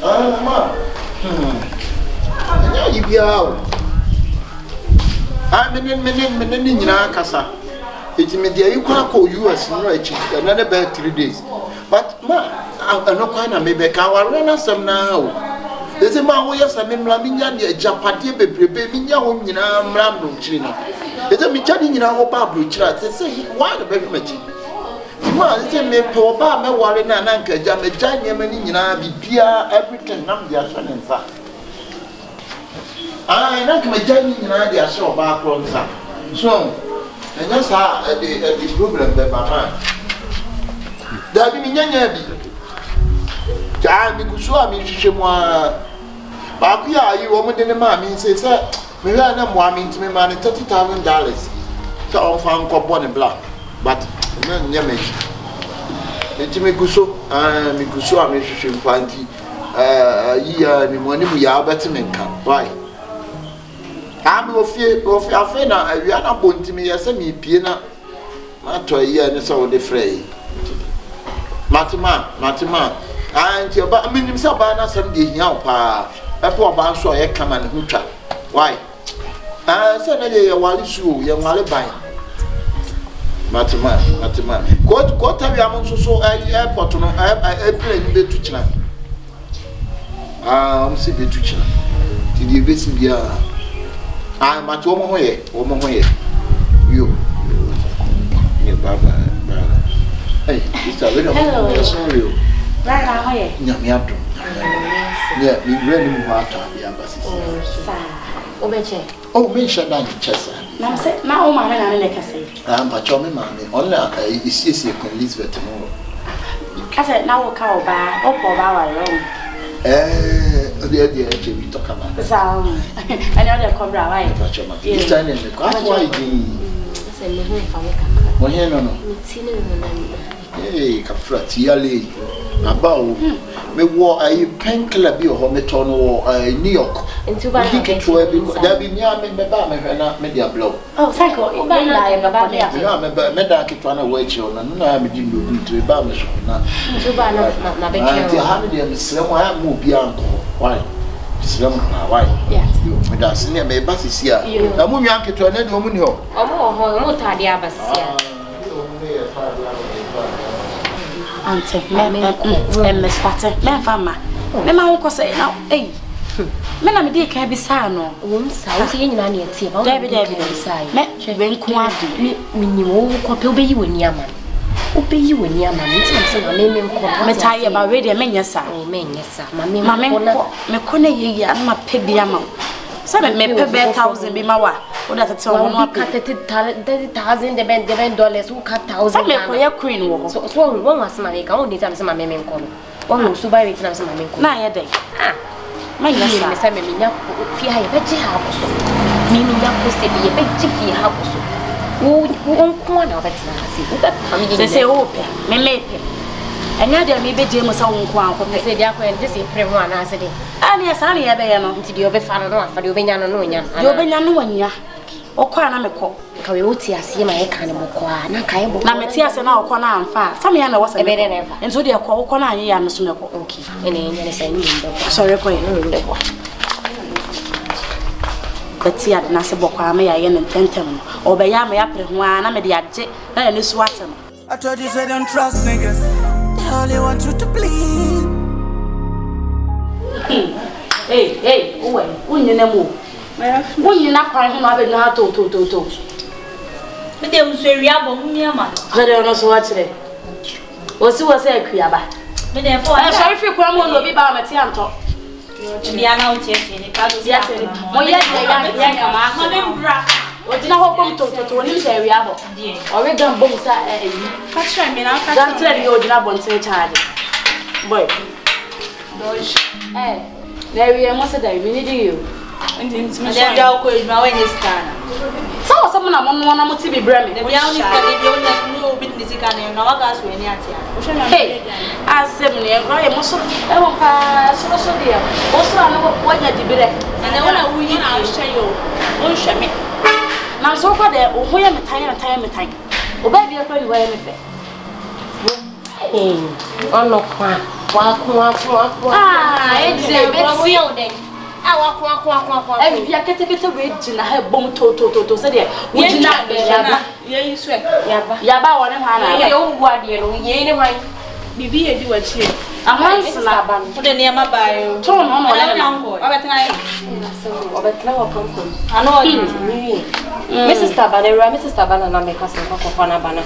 Ma. You be out. I'm in Kasa. It's media you can't call US in another bad 3 days. But ma, I'm not quite a maybe I run some now. There's a man who has a membramian, a Japati, baby, young in a Rambo China. There's a Michani in our Babu Chat. They say, why the baby machine? Ma, it's a me poor Bama, Warren and Uncle Jam, a giant man in Bia, everything, I'm the Ashan and Fat. I know my giant in idea, so background, so. And that's how the problem that my man. There be many years. I mean, so I mean, she was. But we are you woman in the mammy says, sir, we ran a woman to me money $30,000. So I'm found copper and black. But, man, Yamage. Let me go so, and me go so, I mean, she find year and money we are better men come. Why? I'm of Afena, we are not born to me as a me piano. Matter a year and so the fray. Matima, and your but I mean himself by now some day now, pa. A poor bounce so I come and hooter. Why? I said a while you, young Malabai. Matima. Go tell you I'm so airport to know I play to China. I'm see the China. Did you visit the I'm at woman way. You, Baba. Hey, Mr. Hello, sorry. Right now, Yamiato. Yeah, we really move out of the embassy. Oh, mention that in Chester. Now, my man, I can say. I'm a chummy mammy. Only is easy to Elizabeth tomorrow. I said, now we'll call back up of our room. We talk about the sound. I know they're cobra, right? It's time in the car. Why do you know? Hey, Cafratiale. About me war a pen club or Hometon or New York. Into my ticket to every there be near me, Baba, media blow. Oh, thank you. I remember Medaki to an away children, and I begin to do to a bamish. To Banner, I have moved beyond. Why? Why? Yes, you, Madame Senior, my bus is here. I'm moving to an end woman here. Oh, more tidy abbas here. Auntie, Miss Patter, my farmer. Mamma won't say now, eh? Men, I'm a dear cabisano. Once I was in an tea about David inside. Met Ben Quadi, me, copy you in Yaman. Obey you in Yaman, it's a name called Mattia about radio Menasa. Oh, Menasa, Mamma, Mecone, and my pebiamo. Some may pay $1,000 be my wife. What does it sound like? Cut $30,000, the $10 who cut $1,000. Make a queen. So, one was my only time some men call. One who buy it and some men call. Nay a day. Ah, my Miss Amina, Fia, Betty House. Meaning that was to be a Betty House. Who won't corner of it. They say, open, may and now there may be James on Quan, they say, and this is Prevan as a day. And yes, I have a to the other fan for the Obenyano Noya. Obenyano, or Quanamico. Coyote, I see my cannibal quan, Nakaibo. Nametias and our corner and far. Some yana was a better ever. And so they are called Corner and Sunoco. Okay, and any sorry, but see at Nasaboka, may I and Tentam, or Bayama up one, I'm a diajet, and this water. I told you, say don't trust niggas. They only want you to bleed. Hey, when you know, when you're not crying, I'm having a to. But they will say, Yabba, I don't know so much today. What's the was a Kriaba? But therefore, I'm sorry if you come on, will be by my Tianto. The announcement in the Paddles. Yes, what did I hope to an area? Or we don't both catch me now. Don't tell you, you're not going to charge. Boy, eh, there we are. Most of the day, we need you. And then I'll go in my way this time. So, someone among one of the Bremen, the only no business can now gas when you're here. Hey, as 7 years, I am also so dear. Also, I know what you're doing. And I want to win, I'll show you. Won't show me. Now, so far, there, oh, we am a time. Oh, baby, you're going to wear anything. ono kwa kwa ya kete we gina ha bom to se de we gina ye swe yaba wone ha na ye wo ade no ye ne hwan bibi ye di wachi amansla ban wo de ne ma bae to no no ya na ho obetena ye obetena wa pampo ano Mrs. Tabana na make us ko fana bana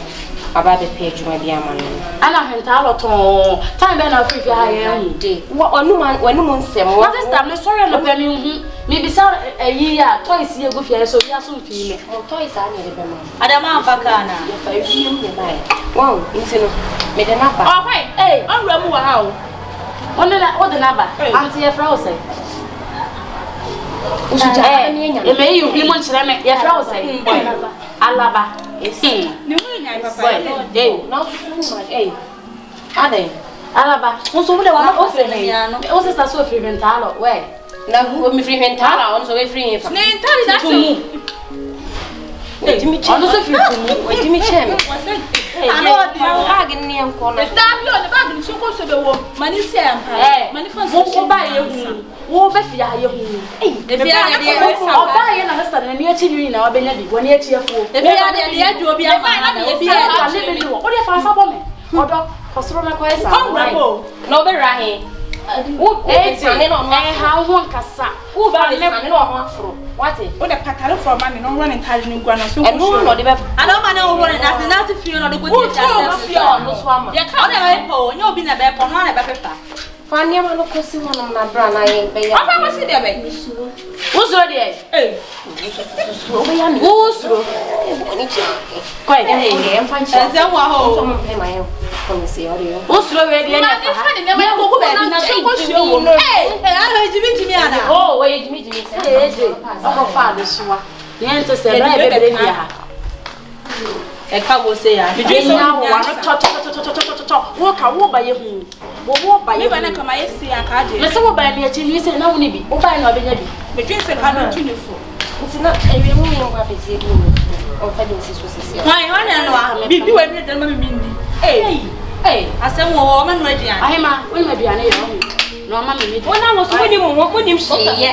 aba be page ma dia ma no ana henta loton time be na free ha ye hu de wanu mu nsem wo sister me sorry no pe mi mi bisa ayi ya toys ye go fie so bia so mfi me toys a ne be ma adama afaka na ya fa wiem ne bai wow insino me de na ba oh kwai Awurama wa ha o on the number auntie ye fra o say me you bi mo nchire me ye fra o say Araba ni wo nya papa now so much ade Araba so wo de wa o say me o sister so free mentalo we na mi free mentala on so we free fa ne ntali da so Jimmy Chemi so free to me Jimmy Chemi ano di bag ni en ko na da bi on bag ni so ko so be wo mani se ampa mani fa wo ba ye hu wo be fi ya ye hu e fi ya de o ba ye na sister na ni echi ni na obenya bi woni echi afu e fi ya de ya du obi ama na obi ya na le bi wo o de fa sa bo me odo kosoro na ko esa no be rahe wo tane no no ha ho nkasa wo ba le tane no ho afro wate o de patale from mami no run entire ni ngwa na so e no no de be ana ma na o run na se fi no de go ti ta se no so ama ya ka o de ba po nya obi na be po no na be pepa fa ni ma no kosi wono na bra na ye be ya afa ma si de be wo so de so be ya mi wo so ni che kwai e fa nchi e ze wa ho so mo pe ma ye ko mi se ori yo wo so we de na fa ni ma ko ko be na so ko shi o ara jimi ana oh we jimi se o fa de suwa ye nto se bra be be bia ha e ka wo se ya bi na wo wa to wo ka wo ba ye hu wo ba ye ba na kama ye se ya ka je me se wo ba ni achi ni se na wo ni bi wo ba na obenya bi me twin se ka no tuni fo ntina ewe mu ye ngwa pese bi mu o fa de nsi so sisi hai wana no a bibi wa mi de ma mi ndi asem wo ma no aduan ahema wo ni aduan ye ho no ma mi di wona wo so woni mu wo ni mhye ye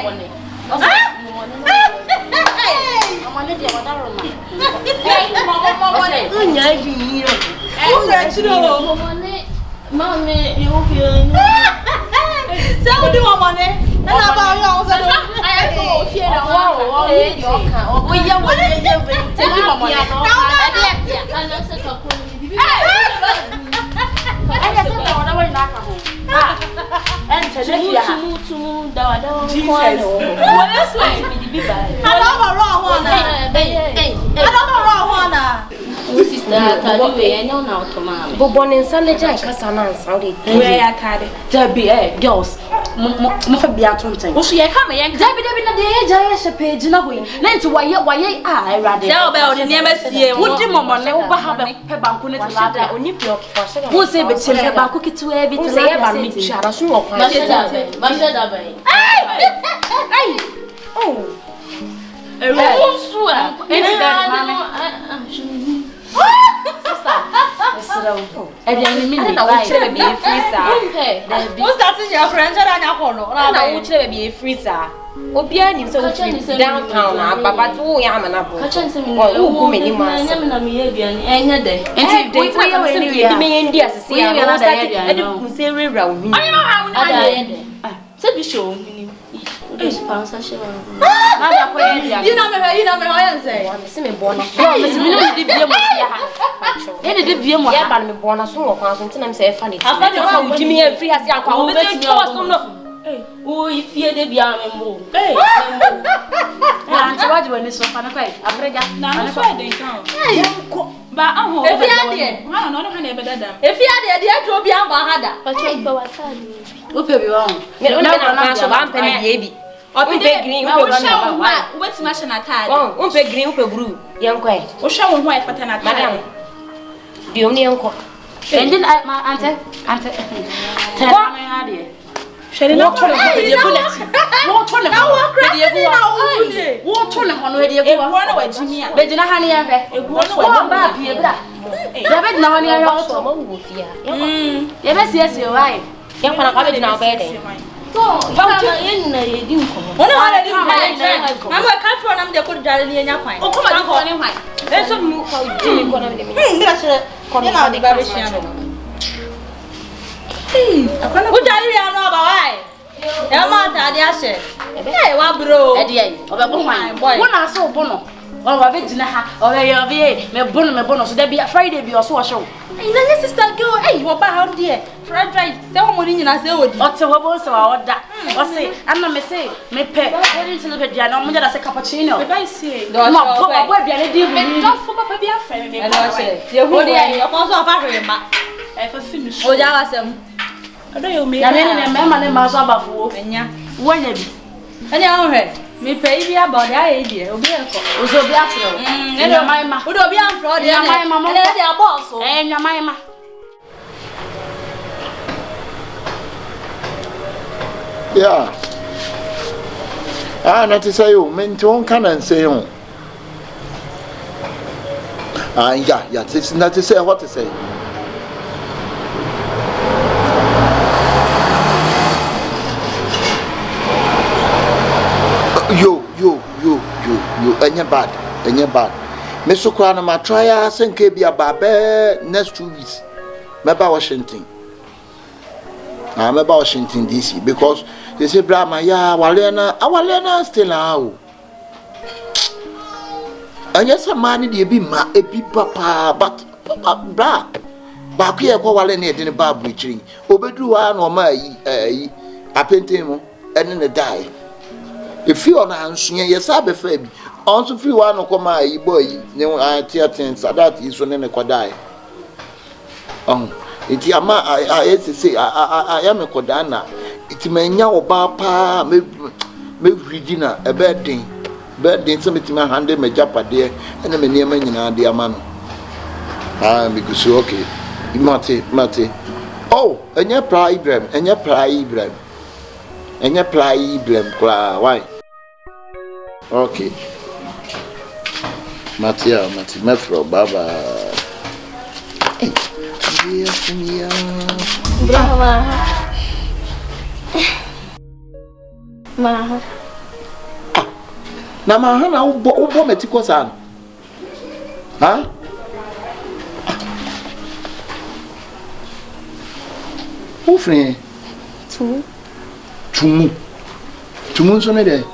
amane de wa daro ma nya di yiro wo fra chiro mama you feel se wo di mama ne na ba yo so do ai ko fie na wo ye yo ka o ye wo ye be te di mama ne na de ya ana se to ko ni bibi ai se to na wo na ka ho en che ne fia tumu dawa Jesus wo le so bibi ba ala ba ro ho na ala ba ro ho na na taliwe enyo na otoma bobo ne nsa le jai kasa na nsa o de we ya kade Debbie girls mo fa bia tonten wo so ye ka me ye Debbie na de ye ja ye shepe gina ho yi na nti waye irade se obe o de ne ma sie wo wodi momo ne wo ba ha be pe banku ne tilada oni block for se wo se be chempe banku kitwe bi se ye ba mi chara so wo kwa ba sheda ba ai oh ewe so a enti da mama sister esrawo ni mi na wo chire be e free sa wo start your friend ara nya ko no na wo chire be e free sa obia ni se wo free downtown na baba to ya ma na bo wo ku me ni ma se na me ye bian enya de enti de wo ya we ni di me ndi asese ya no start e de ku se rewra wo ni ada ye de se bi show ni sponsorship na da ko ye dia you know me how you say wa me se me bo na so me se me ni di bie mo fia ha ye di bie mo ya ha ba me bo na so wo kwa so ntina me se e fa ni afa de fa wo jimi e free hasi akwa wo be se to so no o ifie de bia me mbo anti waji woni so fa na kai abrega na no so de kan ko ba aho e fi ade ha no no ha na e be dadam e fi ade de atro bi amba hada pa che ba wasani o pe bi wa me o na so ba mpa ni die bi o pe green o pe blue wa weti ma she na tade o pe green o pe blue yanko e o hwa wo ho e fata na tade madam bi o ni yanko endin ma ante ko me ha de sheri na ko le bullet wo to le ho de ye wo to le ho no de ye e go na wa jimi a be jina ha ne ya fe e go na wa ba bie bra David na wani ya wato mo wo fia. Ye be sie why? Ya kwa na kwa be na obede. So, mama yen na ye di nkomo. Ona wala di nkomo. Mama ka tro na me de ko dware ni enya kwan. O kuma di ko ni hwan. So mu kwa di ni ko na me. Ngira chere ko na de ba be hia no. Akwana ko dware ya no ba why? E ma ta de ahye. Eh wa bro. E de yi. Obebo hwan. Wo na so bo no. Wa wa be gina ha. Obe yo be me bono so da bia Friday bi o so show. Ina ne sister girl, hey, wo ba how there? Fried rice. Say wo mo ni nyina say odi. O te wo bo se wa oda. O se anna me say me pe. Wedding to the dia na mo da say cappuccino. Me ba see. No bo bia ne di bu. Me don't for papa bia friend me. Ano say. Ye hu dey. O kon so fa hwe ma. E fa finish. O ja wasem. Odo yo me. Na ne me ne ma so abafo. Enya. Wonya bi. Ani an hwe. Me pay bi about that idea. Obi enko. Ozo bi afro. Nyamaima. Odo obi afro dey. Nyamaima mo. Ele dey boss o. Nyamaima. Yeah. Not to say you meant to can and say on. Yeah, it's not to say what to say. You, and your bad. Mr. Crown, my trials and KB Babe next 2 weeks. Maybe Washington. I'm about Washington DC because they say, Brahma, yeah, Walena still now. And yes, a man, they be my papa, but bra. But here, Walena didn't bar breaching. Obedu one or my a painting and then die. If you are not seeing yes, I be fair. Also, free one or come my boy, no, I tear things that is when I could die. Iti ama I say I am a kodana. Iti menya oba pa me regina a bedding some it my hand me japa there and me near nyina de ama no. Because okay. Mate. Oh, enya pra Ibrahim, kra why? Okay. Mate, metro baba. Hey. Brava. Ma. Na mahana ubo metiko sana. Ha? Ufre. Tumu so ne de.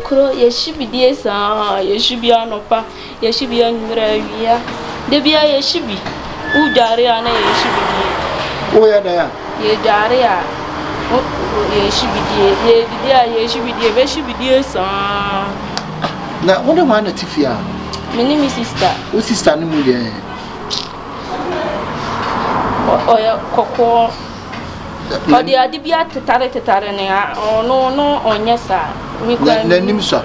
Kuro yeshibidie sa yeshibia nopa yeshibia nyura wia debia yeshibi ujare ana yeshibidie Oya da ya ye jare a yeshibidie beshibidie sa na wonder man na tifia mini mi sister o sister ni mu de oya kokko odi adibia tetare ne no onyesa na nimsa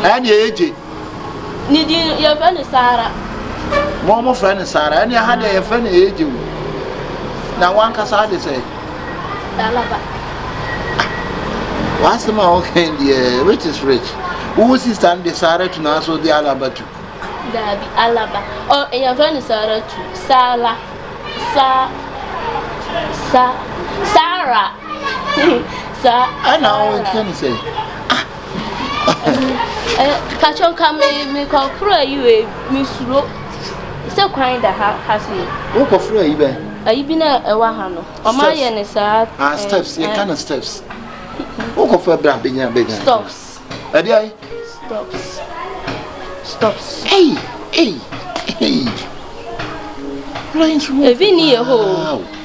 ani eje ni di ya fani sara mo fani sara ani ha de ya fani eje na wan ka sa de say alaba what's my okay the which is rich who sister de sara to na so de alaba tu dabi alaba oh ya fani sara tu sala Sarah. I know what can you say. Catch on come me call for you Miss Ro. So kind that has he. What for you? Are you been a wahano? Or my and steps, you kind of steps. What for Brabina big stops. Stops. Hey.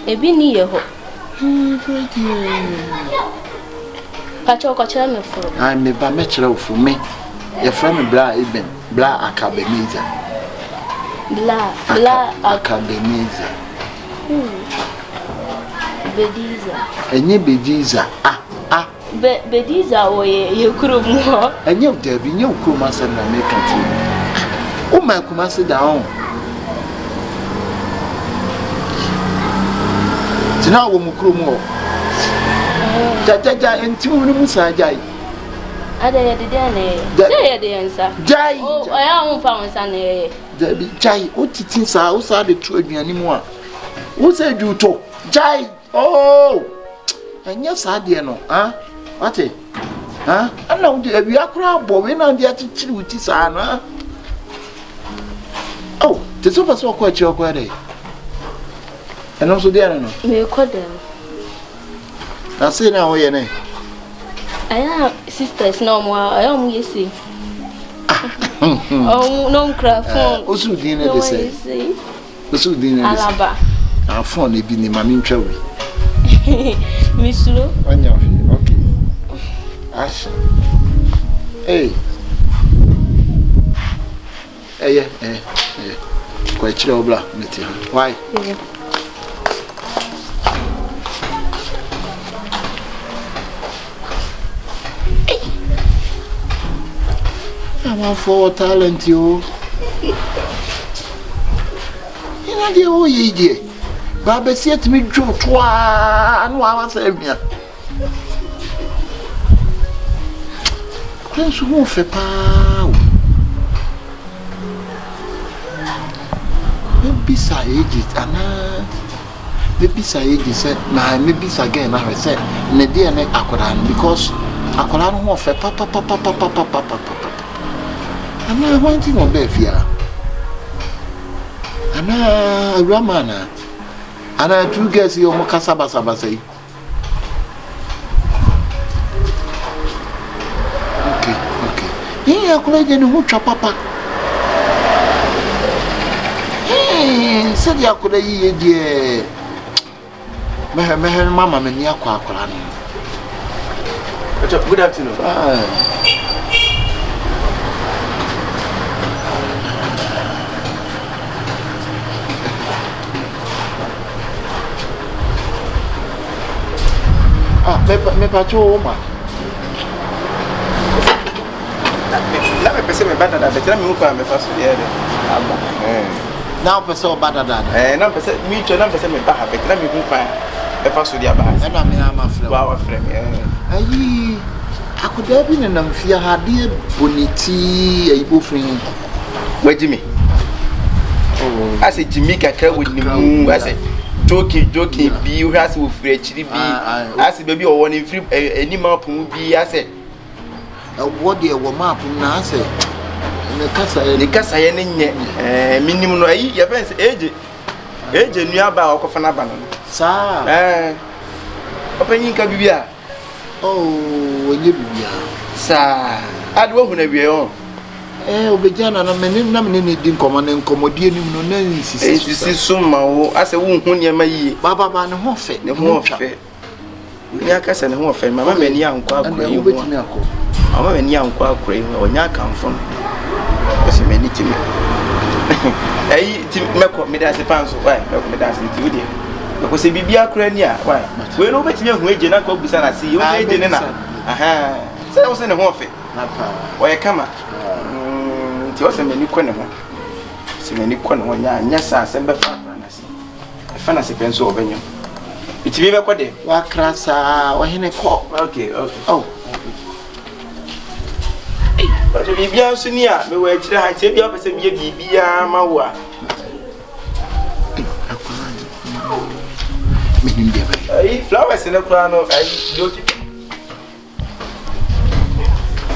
Ebi ni yeho. Pacho ko chere me furu. I me ba me chere furu me. Your friend bla Akabenezer. Bla Akabenezer. Bediza. Enye Bediza. Bediza ye kuro mu ho. Enye debi nye kuro ma se na me kanti. O ma kuma se down. Tina wo mukro mu o jajaja enti wo mu sa jai Ade de ne. Say de answer. Jai. Oh, I am found son eh. Debi Jai, o titin sa, o sa de tu aduane mu a. Wo say ju to. Jai. Oh. Anya sa de no, ah? What? Ah? Ana wo de awia kura bo we na de achichiri wuti sa no, ah? Oh, te so paso ko achi okwa dey. Eno so de no. Me ko dem. Na say na wo ye ne. Aya sisters no mo aya mo yesi. Oh no microphone. Osu din na de say. Osu din na de say. Araba. Na phone e bi ni ma mi ntwa wi. Misulo. Anya okay. Ash. Hey. Kwa chile obla meti. Why? Yeah. I'm for talent you. Ina de o yi de. Ba be se etimi dwo twa no wa sa amia. Kwen su mo fe pa. Bisa age ana bisa age say na me bisa again na say ne dey na akoda because akoda no ho fe pa ana wanti no be fia ana Awurama na ana two girls yo mo kasa basa say okay ye akoda je no ho twa papa said ya could ye dear Meher Mamma and Yakwa. Good afternoon. Me patrol, ma. Let me say my better than the time you come first. Now, person better than number me to number me back, but let me go by the first of the abas. And I'm a friend. I could have been an unfair idea, bonity, a buffering. Wait, Jimmy. I said, Jimmy, I care with you. I said, joking, be you has with French. I said, baby, or one in free any map will be. I said, what dear woman, I said. The casa minimum no yi ya fence age nua ba okofa ba no sa opanyin ka bibia onye bibia sa adwo hu na wie o obejana na mene di nkomodie nim no na nsisi summa wo ase wo hu ne ma yi baba ne ho fe nya kasa ne ho fe mama mani ankwa akure yi mama mani ankwa akure yi onya kamfo What's your many to me? Hey, Mako, me that's a panso. Why? Me that's it. You did. Because if you be a crania, why? We know better you wage and I go beside. I see you. I didn't. Aha. So I was in a warfare. Why come up? It was a many corner. So many corner when yes, I send back. I fancy pencil over you. It's me, what day? What crassa or in a call? Okay. Oh. But if you are senior, we were to have to be up as a baby, Mawa. Flowers in a crown of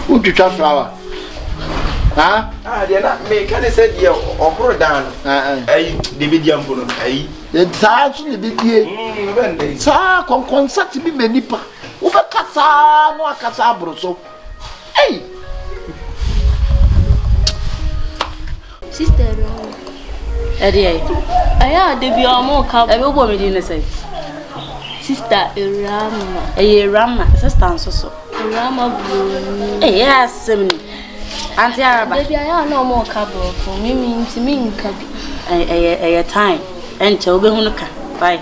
who to touch flower? Huh? They are not make any said you or grow down. The medium for the touch in the big sir, concert to be many pa. Over Casa, no Casabro. So, hey. Sister, Eddie, I de be more come. I will go with you, say. Sister Awurama. Rama, sister, so. Awurama, yes, Auntie Araba. Baby, I no more cabo for me means me cabi. A time, and to be Hunuka. Bye.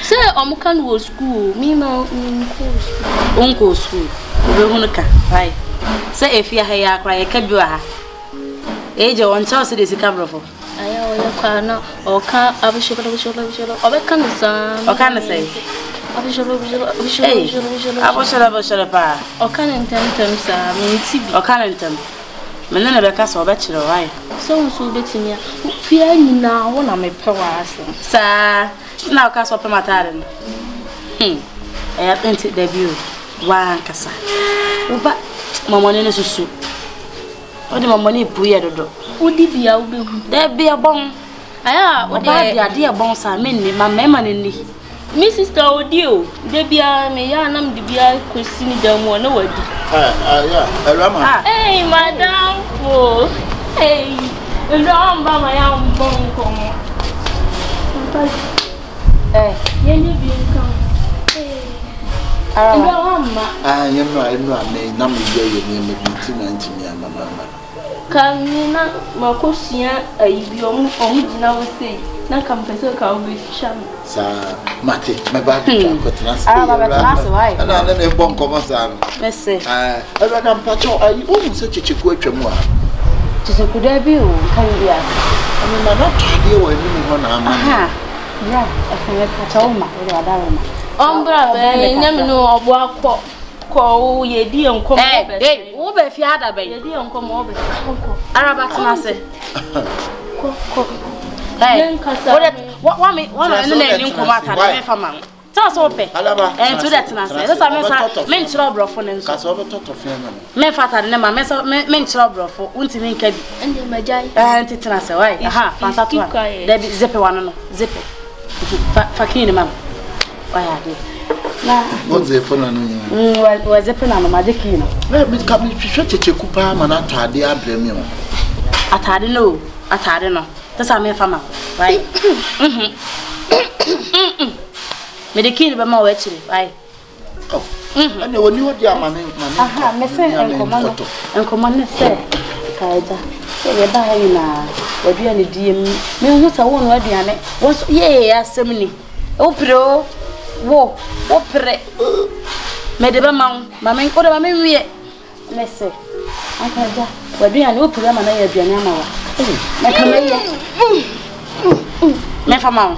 Say, can go school, me, Uncle school, Hunuka. Bye. Say, if you are cry, a cabua. Age on Chelsea is a camera for. I or can't, I wish you or can say. Aboshala pa. O kan ntem sa me ntibi. O kan ntem. Me na be ka so be kire why. So betimia. Fia nyina wo na me pe wa ase. Sa na ka so pe matare no. Ya penti debut. Wa nkasa. Uba mamone ne susu. Odi mamone buye dodo. Odi bia wo behu. Da bia bon. Aya Odi bia de bon sa me ni mama ne ni. Mi sister Odio, de bia me ya nam de bia kwesi ni da mu na wadi. Yeah, Araba. Hey, madam fo. Hey, ndo mba ma ya mbon komo. Ye ni bi nkan. Araba. Ndo amma. You know, me na me ye ni me binti na ntimi mama. Kamina makosia ayibi omu gina wo sei. Na kampese ka obi sham. Sa mate me ba ko trans. Araba be trans why? Na ne bon komo sa no. Merci. Ebe na mpacho ayi o mu se Kyekyeku atwamu a. Kyekyeku da bi o kan bia. Ami na na tade wo ni ho na ama. Aha. Ya, afeme pacho ma, o da da ma. Ombra be nyame no obo akọ. Ko ye di enkom be. Hey, wo be fi ada be. Ye di enkom o be. Araba tenase. Ko. Hey, what me no ni nkoma atade me fama. Tell us open. Alaba. To that tenase. That's why me nchiro brofo ne nso. Ka so be toto fe na. Me fatade ne ma me nchiro brofo. Unti me nka bi. Ende majai. Nti tenase why? Aha, fantato. Da bi zepe wano no. Zepe. Fakini mam. Why ade. Na Oze fona no nya. Wa zepe na no magic no. Me ka me hwehwe Kyekyeku pa ma na atade abrami o. Atade no. That's how me fama. Right? Me de kini be ma wa chire. Right? Oh. Ane woni wodi amane. Aha, me se enkomo ne se kaida. Se ye ba ha na wadua ne diem. Me hu sa won waduane. Won ye asem ni. O pro wo pre. Me de ba ma me ko de ma me wie. Me se. Akaja. Waduane o pro ma na ye aduane ama wa. Me kameye. Me fama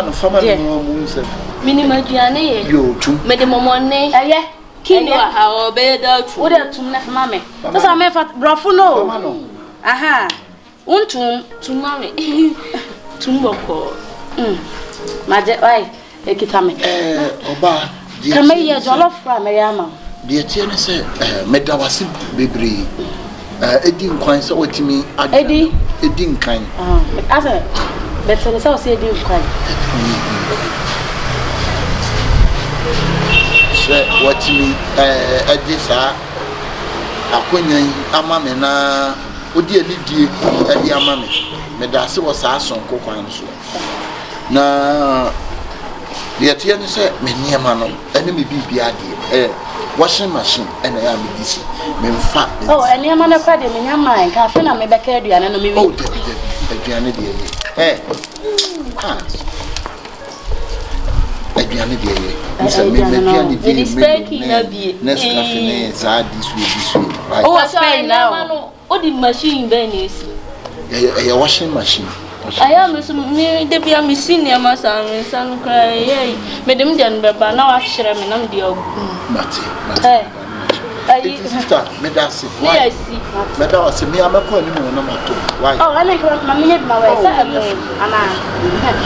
no mu se. Mini maduane ye. Yo tu. Me de momone. Eye. Kini wa ha obe da tu. Wo de tum na fama me. So me fa brofo no. Aha. Untum tumame. Tumboko. Maje wai ekita me. Oba. Kameye jollof fry me yama. De tie ne se me da wase bebre. Edi nkwan se otimi adi. Edi nkan. Asa better say o se edi nkwan. Se watimi adi sa akonyan ama me na odi anidie adi ama me. Me da se wo sa sonko kwan so. Na de tie ne se me niema no ene me bibia ade washing machine ene ya me disi me mfa. Oh ene ma na kwa de me nyama nka afi na me beka aduane no me wi. Oh aduane de ye. Aduane de ye. Nsa me aduane de ye. It steak na bie. Next cafe ne za disu. Oh Spain now. Odi machine be ni esi. Yeah, washing machine. I am me de bia me senior masa me san cry ye. Me dem jan beba na wa hire me nam de ogu. Mate. Ayi sister, me da se. Why? Me da was me amako ni mo na mato. Why? Oh, I like my minute my way. Ana.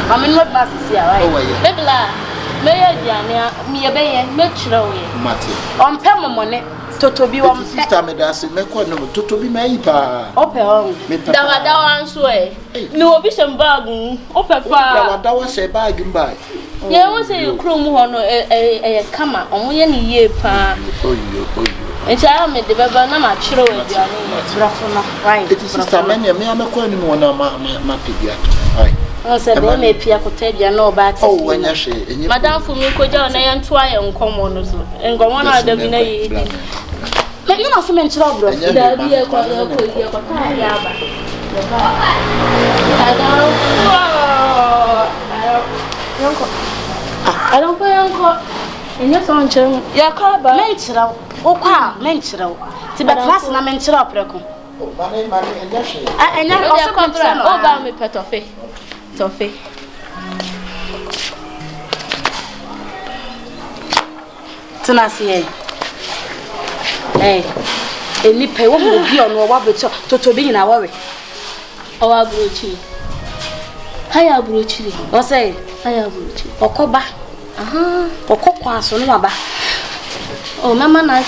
My minute bus is here, right? Oh, yeah. Bebla. Me ya diane me ye be ye me chira we. Mate. On pe momone totobi wa sister me da se me ko no totobi me yi pa. Ope on. Dawa nso e. Me obi shem bag ope pa. Dawa se bag mbai. Ye won say krom ho no kama omo ye ni ye pa. Oyo. Echa me de baba na ma chiro we diane. Brafo no. Right. It sister me amako ni mo na ma pebia to. Right. On se be me pia kotadua na oba ati. Oh, wanya hwe. Madam fu mi ko ja na ye nto aye nkomo no so. Nkomo na da bi na ye di. Me you know so me nchira bro. Da bi e kwa ta ya ba. I don't pay uncle. And your son, ya call by menchira. O kwa menchira. Ti be class na menchira preko. Mane enya hwe. Enya o se kontra no. O ba me petofe. Tofe. Tenasi, any pay won't be on what to be in our way. Oh, I bruchi. Haya bruchi. Or say, Haya bruchi. or coba. Or coquas on Maba. Oh, Mamma,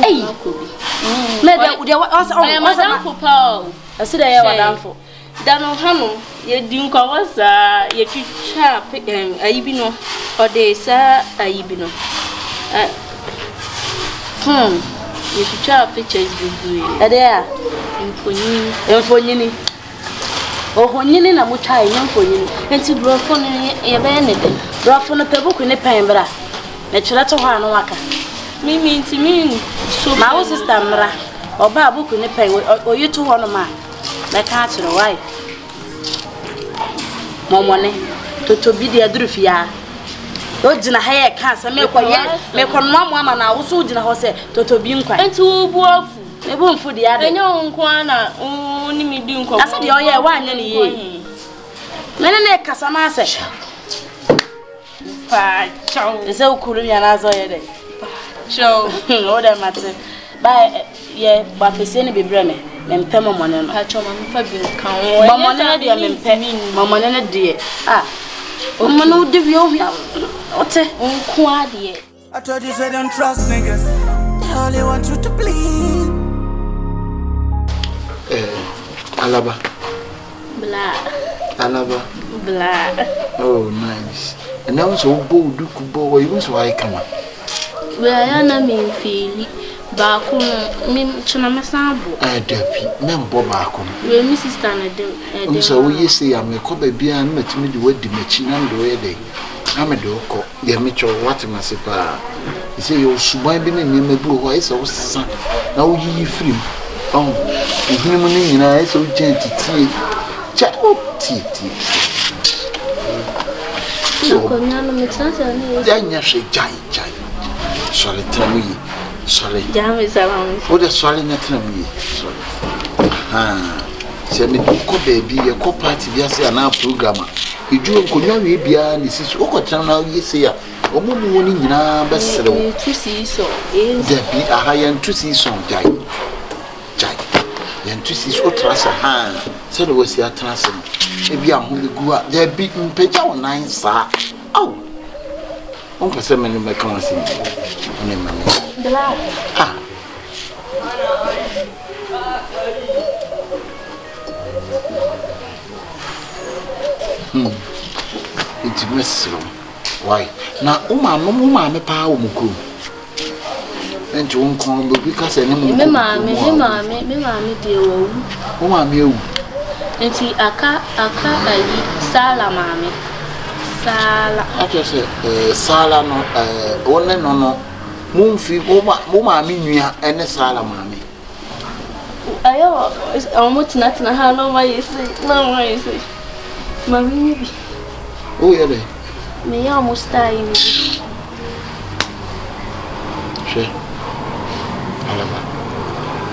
hey, maybe also I am for Paul. I said I am down for. Dano Hano, ye didn't call us ye chap Aibino or they say Aibino. You should try pictures with you. There, and for Yini. Oh, Honini, I'm with I am for you. And to grow for a anything. Draw from a pebble in a pembra. Let's let her waka. Me to mean so my sister Mra or Babu in a pen or you two on a man. Like catch your wife. Momone to be the Adrufia. Don't you know hair cancer make one mamma now also did a horse to be inquired. And two wolf, a boom for the other. No, Quana, only me doing. I said, oh, yeah, 1 year. Many Cassama said, it's so cool and as I day. Show, all that matter. By yeah, but the same be Bremen. And Pemma Money, Mamma, dear, Mamma, dear. Ah, Mamma, no, the view. What a quaddy. I told you, say don't trust niggas. They only want you to bleed. Alaba. Blah. Alaba. Blah. Oh, nice. And now so bold, do boy, you was why come on. Well, I am mean feel. Baku me chuna sambo Depi membo baako we mi sister na dem so we say am ko ba bia na matimi de wadi machi na ndo ye dey am de ko ye me cho what mase pa say you suban bi na nyema bi ho ai so sesa na wo yi free oh ihini mu ni nyina ai so gentiti cha ti so ko nyano me tsansa ni ya nya hwe jai so le tramu yi sorry. Jam is around. Oh, the sorry, not me. Send me to baby, a co party, yes, and our programmer. You do could not be beyond this is Okotan now, you say, or morning in our best to see so. Is there be a high and to see some Jack? And to see so trust a hand, said was your transom. Maybe I'm only go up there beaten page on 9, sir. Oh, Uncle Simon, my consent. Ah. It's messy. Why? Now, Uma, me pa umuku. And you won't come because I know me, mammy, dear. Uma, you. And see, aka, sala, mammy. Sala. I just said, Sala, no, only no. Moonfi, Mama, Minia, and a Sala, mammy. I almost not know how long I say. No, I say, Mammy. Oh, yeah, me almost dying. Sure.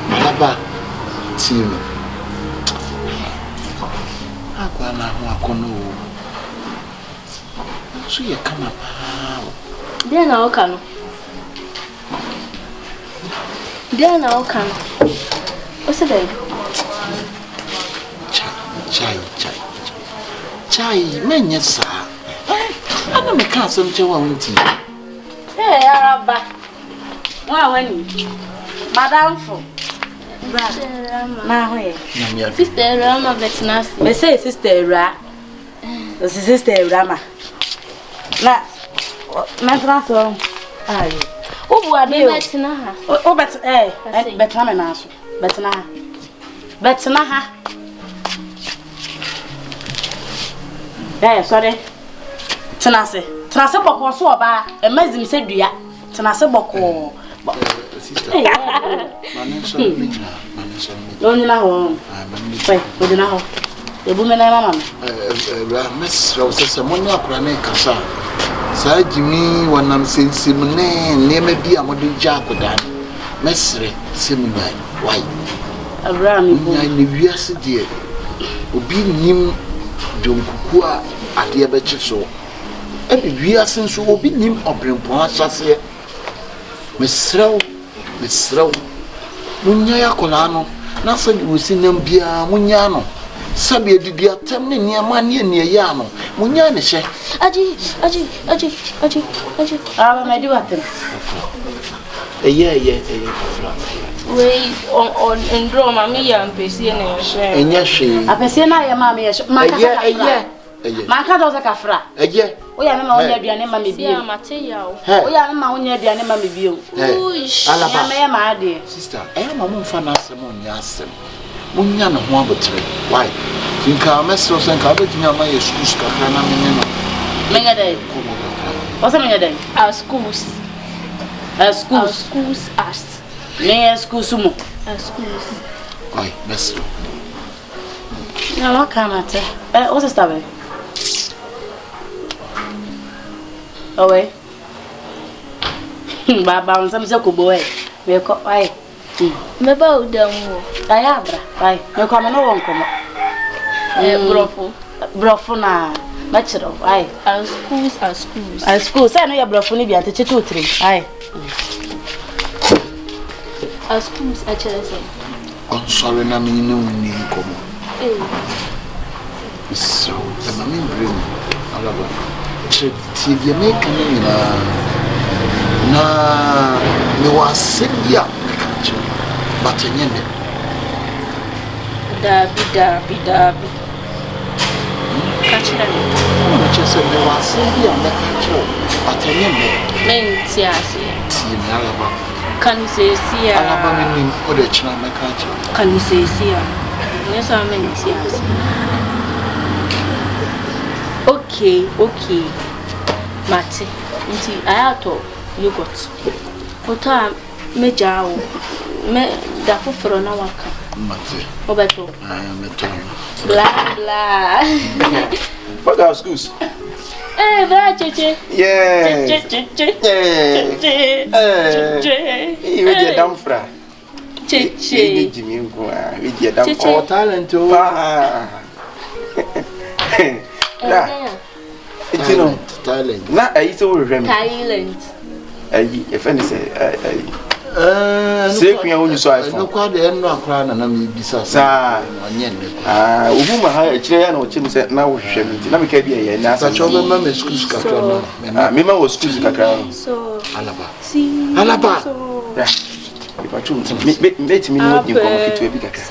Alaba, team. I can't know. So you come up. Then I'll come. What's the day? Chai, men, yes, sir. I don't make some tea. Hey, Araba. Why, when Madame for Sister Rama Betnas. They say Sister Ra. This is Sister Rama. My brother. Oh, what do you bet? Oh, but Betana, Betana. Eh, sorry. Tenase boko so oba e mazim se dua tenase boko sister manen onina ho wait odina ho ebu me na mama ra mes ra se moni akura na kasa sa jimi wanam sensim ne me bia modin ja akodan mesre semunyai why Awurama bo ne wiase de obi nim donkuku a ade be chi so e bi wiase so obi nim obrempon asase mesrɛw munya ya kola no na sɛ wosi nam bia munya no sabe didi atem ne niama ne ne ya no munya ne hye aji aba me di watem eye we on ndro mami ya mpesi ne hye enya hwe apese na ya mama ya eye man ka do zakafra eye oya me ma wonya aduane ma me bio mate ya o oya me ma wonya aduane ma me bio alaba me ya ma ade sister ma mo mfa na asem onya asem munya no ho abotre why tinka mesro senka betumi ama ye schools kakra na menye no menye dai wasa menye dai schools ne schools mu schools oi mesro na wakamate o sister be owe baba on sam se ko boy me ko ai me ba udamu aya bra ai me ko me no won komo brofo na ma chiro ai schools sai no ya brofo ni bi ante chetu 3 ai schools a chiro se on sorry na me ni woni komo so the mami bring alaba ti bi me kan ni na me was ya but nyeme dabi kachira ni no chese me was ya me kachira but nyeme menti ase ti me alaba kan se sia alaba ni o de china me kachira kan se sia ne so menti ase okay mate nti ayato yogurt ota mejao me da foforo na waka mate obeto meto blah. What are schools? Blah, cheche. Yeah. You get down fra. Cheche. Jimmy, we get down for talent. It's you know, talent. Not I so remember. Talent. If any say, say, you so I no quite the end of crying and I'm besides. Woman, I chair no chim said now, let me carry a nasa. Mamma schools Kakra. Mima was schools Kakra. So, Alaba. see, Alaba. If I choose, make me know you come to a big Kakra.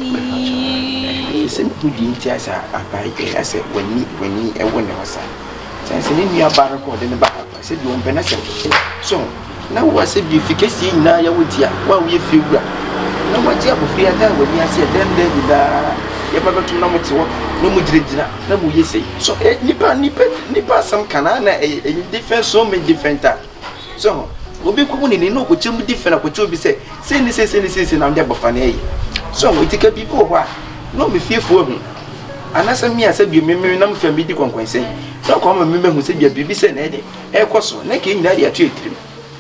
Same good in tears. I said, when you a winner was. Since in your barrack in the back, I said, you won't be so. Now, what said you if you see now, you would hear what we feel. No, what you have a fear that when you said, then they would never to know what you want, no more drinking, no more you say. So, nipper, some canana, a different, so many different types. So, we'll be coming in, no, which will be different, which will be say, say this, and I'm there, Buffane. So, we take a people who are no be fearful. And as me, I said, you remember, no family conquest. No common member who said, your baby said, Eddie, Cosso, making that you treat him.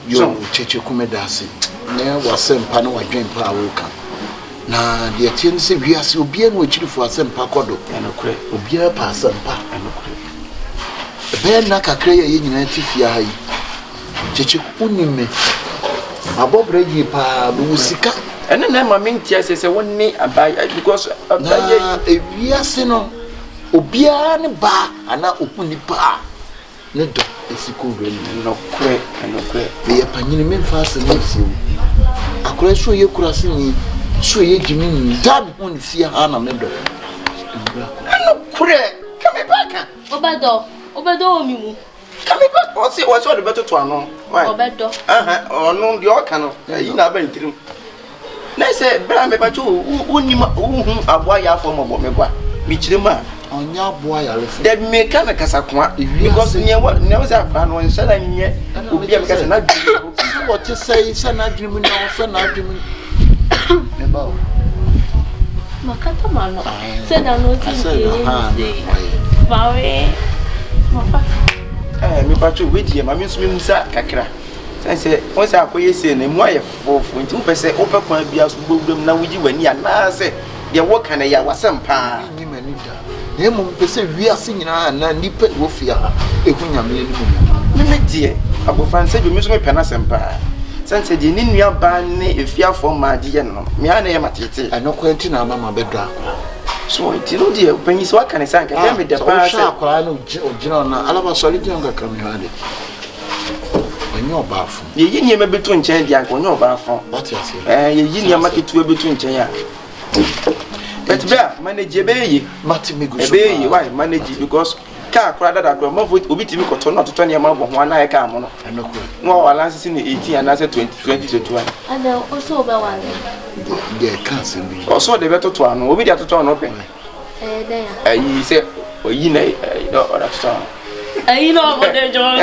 You Kyekyeku dasi na wasempa na wadwen pa awoka na de tie nse wiase obia na ochiri fu asempa kodo na kure obia pa asempa na kure be na kakra ye nyina tifia ha yi Kyekyeku nime abobre yi pa bu sika ene na ma mentia se wonni abai because na wiase no obia ne ba ana okuni pa ne do esiko reni no kure me ya panyini me mfase no siu akora so ye kurase ni so ye gimi ni dad won fia ha na me do no kure come back obedo omimu come back o se the better to ano why obedo no the oka no yi na ba ntirim na se bra me ba chu wonni hu aboa ya afọ mo me gwa mi chirima onya boa ya refu de me ka me kasa kwa because never say kwa no nsala nye obi am kasa na what you say na dream na so na dream me ba makata mano se na no ti bawe mafa me pa chu wedi ma me nsumi musa kakra say won say akoye se na mu aye fofo nti upese opekwa bia so gbogblem na wuji wani ana se de wo kana ya wasempa ni mani da na mo pese wiase nyina na nipa wo fia ehu nyame ni mu me die abofan se bi me so me pena sempa Sense the nua ban ne efia for ma de no. Me ana ye matete. I no kwenti na mama bedo akwa. So it no dey open so aka ne sanka dem de pa say akwa no ogina na alaba sori di anga kam hade. Onyo baafo. Ye yi niam beto nchen dia nko onyo baafo. What you say? Ye yi niam ketu beto nchen ya. But be manage be yi. Mati me go so. Be yi why manage because car crowd that akwa mo obi timi koto no to niam abo ho ana e ka mo no. Enoko. No balance ni 18 and 2021. And also be one. They can't see me. Also the beto to ano obi dia to no pe. There. You say oyi na ora to ano. You know what they're doing.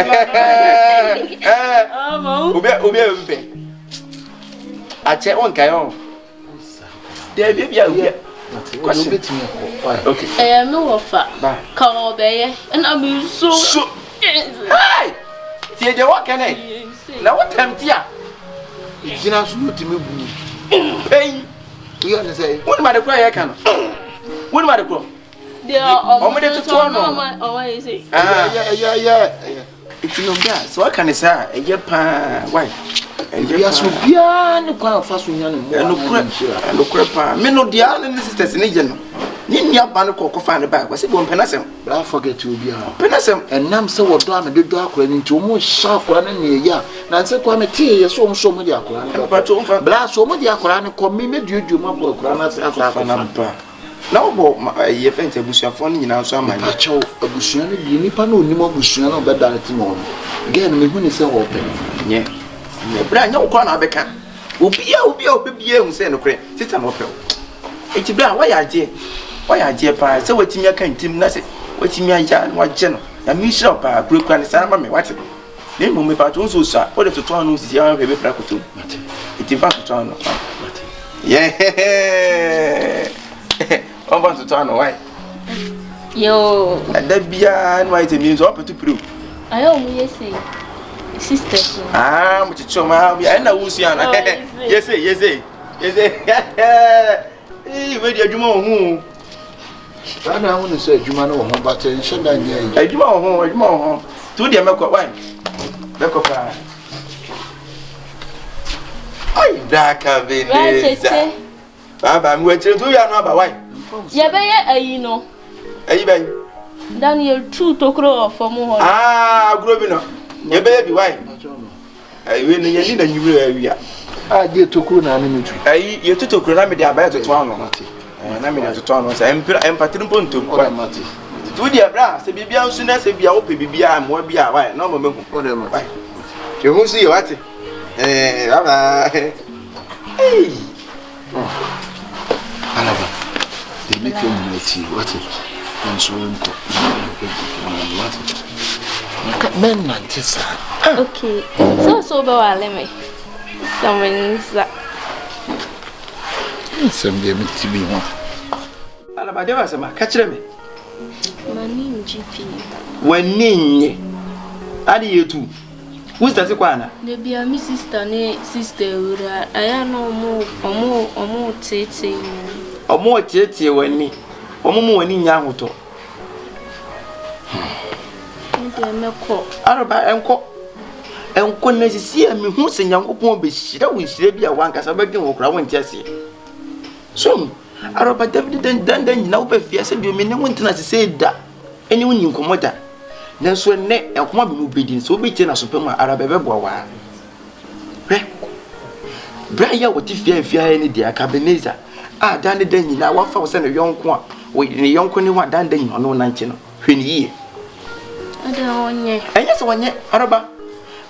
Obi. Ache on kayo. There be a question. Okay. No offer. Call be and I'm so. Hey! Tie de what can I? Now what time tia? Gina so to me bu. Hey! You understand? What am I the cry can? What am I the cry? They are Oh, is it? Yeah. It's no gas. So what can I say? A year pa. Why? And you are so beyond kwa faso nyane mo. No crepa. Me no dia na sisters ni je no. Ni nia ba no kokko fa ne ba. Wase bo penasem. Bra forget you bia. Penasem. Enam se wodo am de do akora ni nti o mo sha akora na ne ya. Na nse kwa me tie ye so mo di akora. Bra so mo di akora ne ko me meduodu mo akora na se asa na ba. Na obo ye fente abusuafo no nyina so amanye. Acho abusua no bi nipa na onimo abusua no be direct mo. Again me hu ni se wo pe. Nye. Bra nya ukwa na abeka. Obi hu se no kre. Sister no pe. Eti bra wa ya je pa se watimi aka ntim na se watimi aya na waje no. Ya mi shira pa kura ne sa ma me wate. Ne mo me pa to so sa. O de to anu sisi ya be pra koto. Eti fa to anu. Yeah. On va to anu why? Yo. Da bia no ite mi so up to prove. Ayo mu yesi. Sisters. Mu chicho ma bia na wusia na. Yes. We di adwuma ohun. Ana hu ni se adwuma no ho ba te nche da nya yi. Adwuma ohun. Tu dia mekọ why? Mekọ pa. Ai da Akabenezer. Baba mu echire tu ya no aba why? Ya be ye ayi no. Ayi ben. Daniel 2 tokro of mo ho. Agro bi no. Ye be bi why? Ayi we ni ye ni na nyiwe awia. Die tokro na ane metu. Ayi ye tokro na me de aba to ano. Na me de to ano sa empatiri ponto. O mate. Tu dia bra se bibia nsu na se bia wo pe bibia mo bia why? Na mo mehu. O de mate. Ye hu si ye wate. Baba. Hey. Araba. They make you mighty. What it? I'm so unco. What it? Men mantis. Okay. So be wale me. Someone's some dey me tibi ho. Araba de wasema ka kire me. Mani GP. Waninye. Adi yetu. Who's kwa na? De bia mi sister ura aya no omo tete. Omo tete wani. Omo wani nya hoto. Nde meko. Araba enko na sisi a me hu se nyankopon be hira wo hira bi a wankasa ba gen wo kra won tiase. So Araba David dan nyina wo ba fia se bi me ne won tena se da. Eni woni nkomoda. Nanso ne ekoma be no bedin so be tie na so pema Araba be boa wa. Bra ya woti fia ni dia Akabenezer. Dan nyina wa fa wo se ne yonko a wo ne yonko ne wa dan nyina no nanche no. Hwe ni yie. Ada onye. Enya se wonye Araba.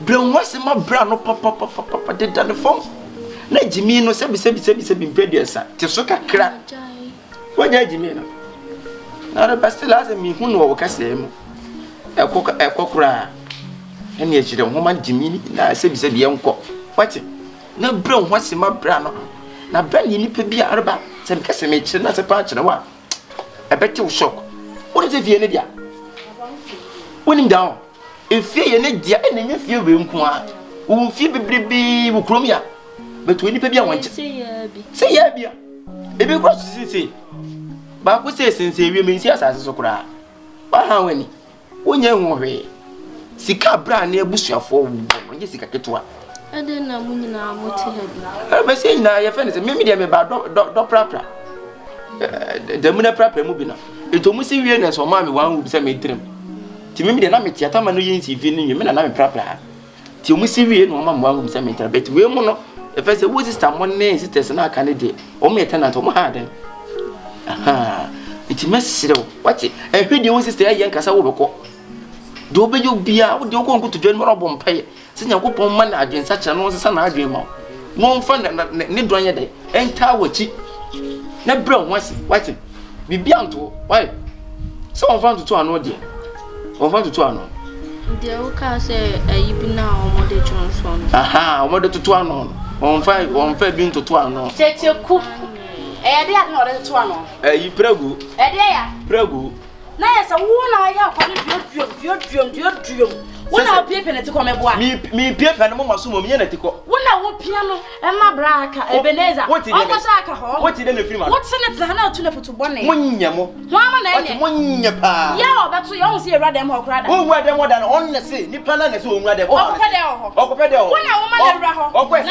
Bra wase ma bra no papa de dan fom. Na jimi no sebi mpedesa. Te so kakra. Wanya jimi no. Araba still as me hu no wo kase mu. Ekokura. Ene ejire ho ma jimi na sebi enko. Wati. Na bra wase ma bra no. Na bra ni nipa bi Araba. Se me kase me kire na se pa kire wa. Ebete wo shock. Wo te vie ne dia. Woni down. Efie ye ne dia ene nya fie we nko a. Wo fie bebrebe wo krom ya. Beto nipa bi a wonche. Se ya bia. Ebi kwa sisi. Ba ko se sense wi me nsi asase so kura. Ba ha wani. Wonya hu hwe. Sika bra na ebusuafo wo. Onye sika ketwa. I didn't know when I went to him. I'm saying now, your friend is a mimi, they about dog proper. The Muna proper moving. It almost serious or mammy one who sent me trim. To me, the name is Yatama, no yin, feeling you mean a name proper. Till we see we no mamma who sent me, but we mono. If I say, what is that one name, sisters and our candidate, or me a tenant of my harden. Aha, it's messy though. What's it? And who do you want to stay young as I will call? Do you be out? Do you go to join more Bompay? Since you go upon man against such an old son, I dream of. More fun than Nidronya day, and tower cheap. Not brown, what's it? Be beyond to why? So I found to 2 an dear. I found to 2 an. The old car say, you be now, Mother Johnson. Aha, Mother to 2 an. On 5 being to 2 an. Kyekyeku. Dear not a 2 an. You prego. Dear. Prego. Nice, a woman I have your dream. When I be penny to come a boy. Me peep and Mamma Sumo, Yenetico. When I will piano and my braca, Akabenezer. What did what did the film? What's in it? I know to one name. One yamo. One yapa. Yeah, but we all see a radam or crowd. Oh, where them more than only say, Nippana is home, rather. Oh, Pedal. When a woman raho, or West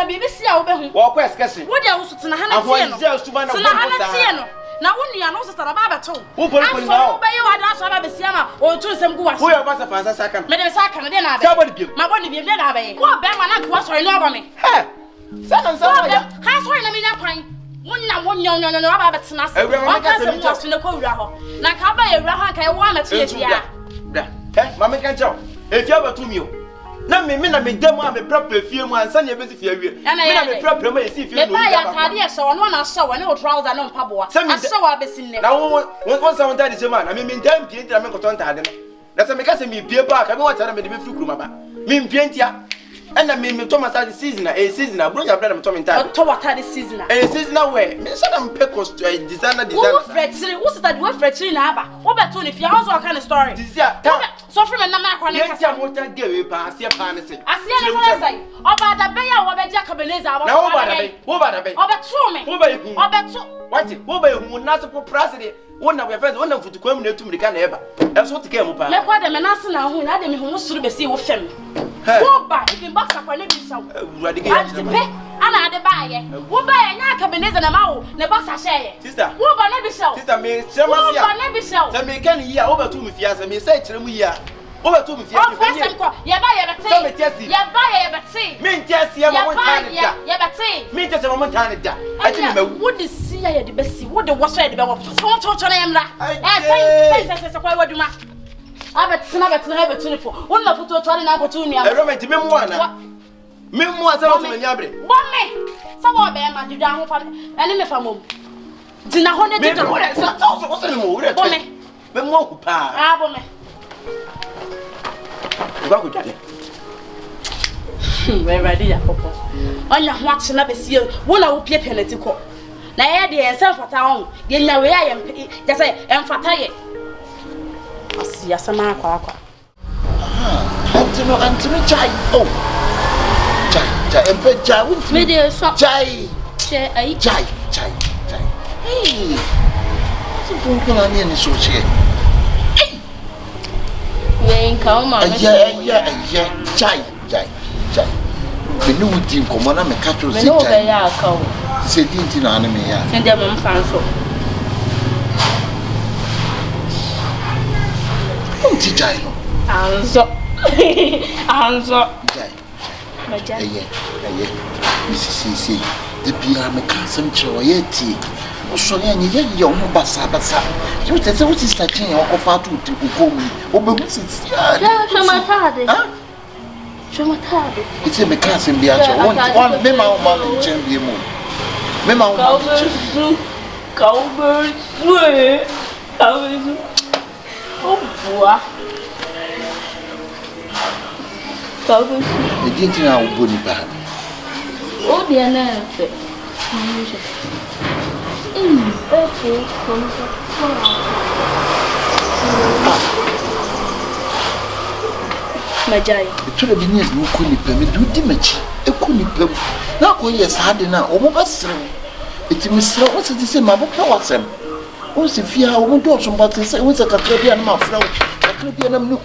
BBC, or West Cassie. What else to Nahana? Now, when you are not a Araba, who put it now? By you, I don't have a Siama or to some good. Who are us a second? Madame Sakan, then I have my body be a better. What Bama was or no me? Hey, son and son, has one in a pine. One young Araba, I can't just in the cold raho. Like how by a raha, I want to see it. Mamma can't tell. If you ever to me. Na me na me demo am proper fie mu ansa na bezi fie wie me na me proper me si fie no ya tade so no na so ne o trouser no mpaboa asa wa besinne na wo sa won tade chema na me ndam pie ntia me koton tade no na se me ka se me pie pa ka me wa tade me de me firi kuruma ba me pie ntia na me to ma start season na bro ya brother me to me tade to wa tade season we me so na me pe cost designer wo fretiri wo start wo fretiri na aba wo beto ne fie how so kind of story this year so from na ma kwa ne ka ya motor gewe pa asia pa ne se asia ne say oba da be ya wo be ja Akabenezer aba na wo ba da be obeto me obeto what wo ba hu na so press de wona we first wona futu kwam na etumrika na eba enso tike mu pa me kwa de me na se na hu na de me hu suru be si wo fem wo ba ibi box akwa ne bi saw urade ge ya ana ade ba ye wo ba ye nya Akabenezer na ma wo ne box ahye sister wo ba ne bi saw sister me chema sia wo ba ne bi saw se me kan yi a wo ba tu me fia se me sai kire mu yi a wo ba tu me fia se me ye ba ye bete so me tiasi ye ba ye bete me tiasi ye mo tan da ye bete me tiasi mo tan da ati me wo de sia ye de be si wo de wo so ye de be wo to na yemra sai kwa waduma abetina ha betunifo wonna foto twale na akotu nua eromenti memu ana memu asa wo me nyabre bomme sabo be ma dida ho fa ene me fa mom dina ho ne dida ho sa so so mo wure bomme memu okupa bomme ngwa ko dale we ready ya popo onya ho ate na be sie wona wo pie penalty ko na ye de ensa fata ho ye nya we ya je say emfata ye Asia sama kwa. Antino chai. Oh. Chai. Empe chai. Media shop. Chai. Chai. Hey. So for kana ni so che. Hey. Wen ka o ma. Yeah. Chai. Benu wuti komo na me katro se chai. Me no be ya ka o. Se dinti na na me ya. Sende mo mfa so. Jai no anzo jai maja si de bia me kansem chiro yeti o so ne anye ye o mo basa you say what is that thing o ko fa tu ti ko mu o be hu si ya shamatade ite me kansem bia cho one me ma o ma nchem bia mu me ma o ma nchem Cowbird. Oh boy. Cowbird. E gente na o boni ba. O dia na fe. Perfeito, como Majai. Etura bi ni no ko ni pa me du di machi. E ko ni pa. Na ko ye sa de na o mo basre. Eti misra o se dise ma bo pa wasem. O se fia o mo do so mba se o se kakra bia na ma fra o. Kakra bia na mu.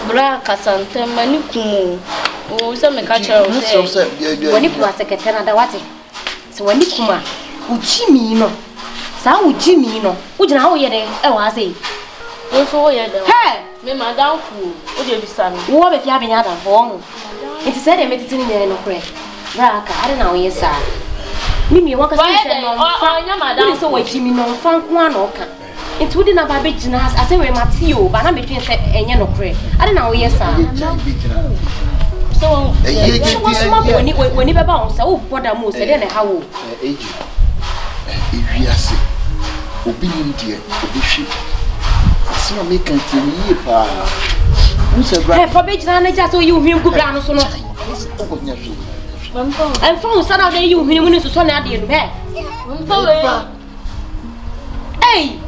Bra kasante mani kumu. O se me ka chere o se. Wani kuma sekete na da wate. Se wani kuma ujimi no. Sa ujimi no. Ujina ho ye de e wa se. O so ye de. Hey, me madam fu. O de bisa mi. wo be fi abenya da fo. Nti se de metiti ni me no kre. Bra ka ade na wo ye sa. Mimi waka se no. Nya madam. Wo so wajimi no fa nko ana oka. Nti wo di na ba be gina ase we mati o ba na me twen se enye no kre. Ade na wo ye sa. So when you baba on say o boda mo say dey na ha wo. Eji. Ewiase. Obi nim die, obi hwe. So me kan tini pa. Musa bra. For be gina na ja so you hwim gu bra no so no. I'm from sana dey you hwim no so na ade no be. Hey.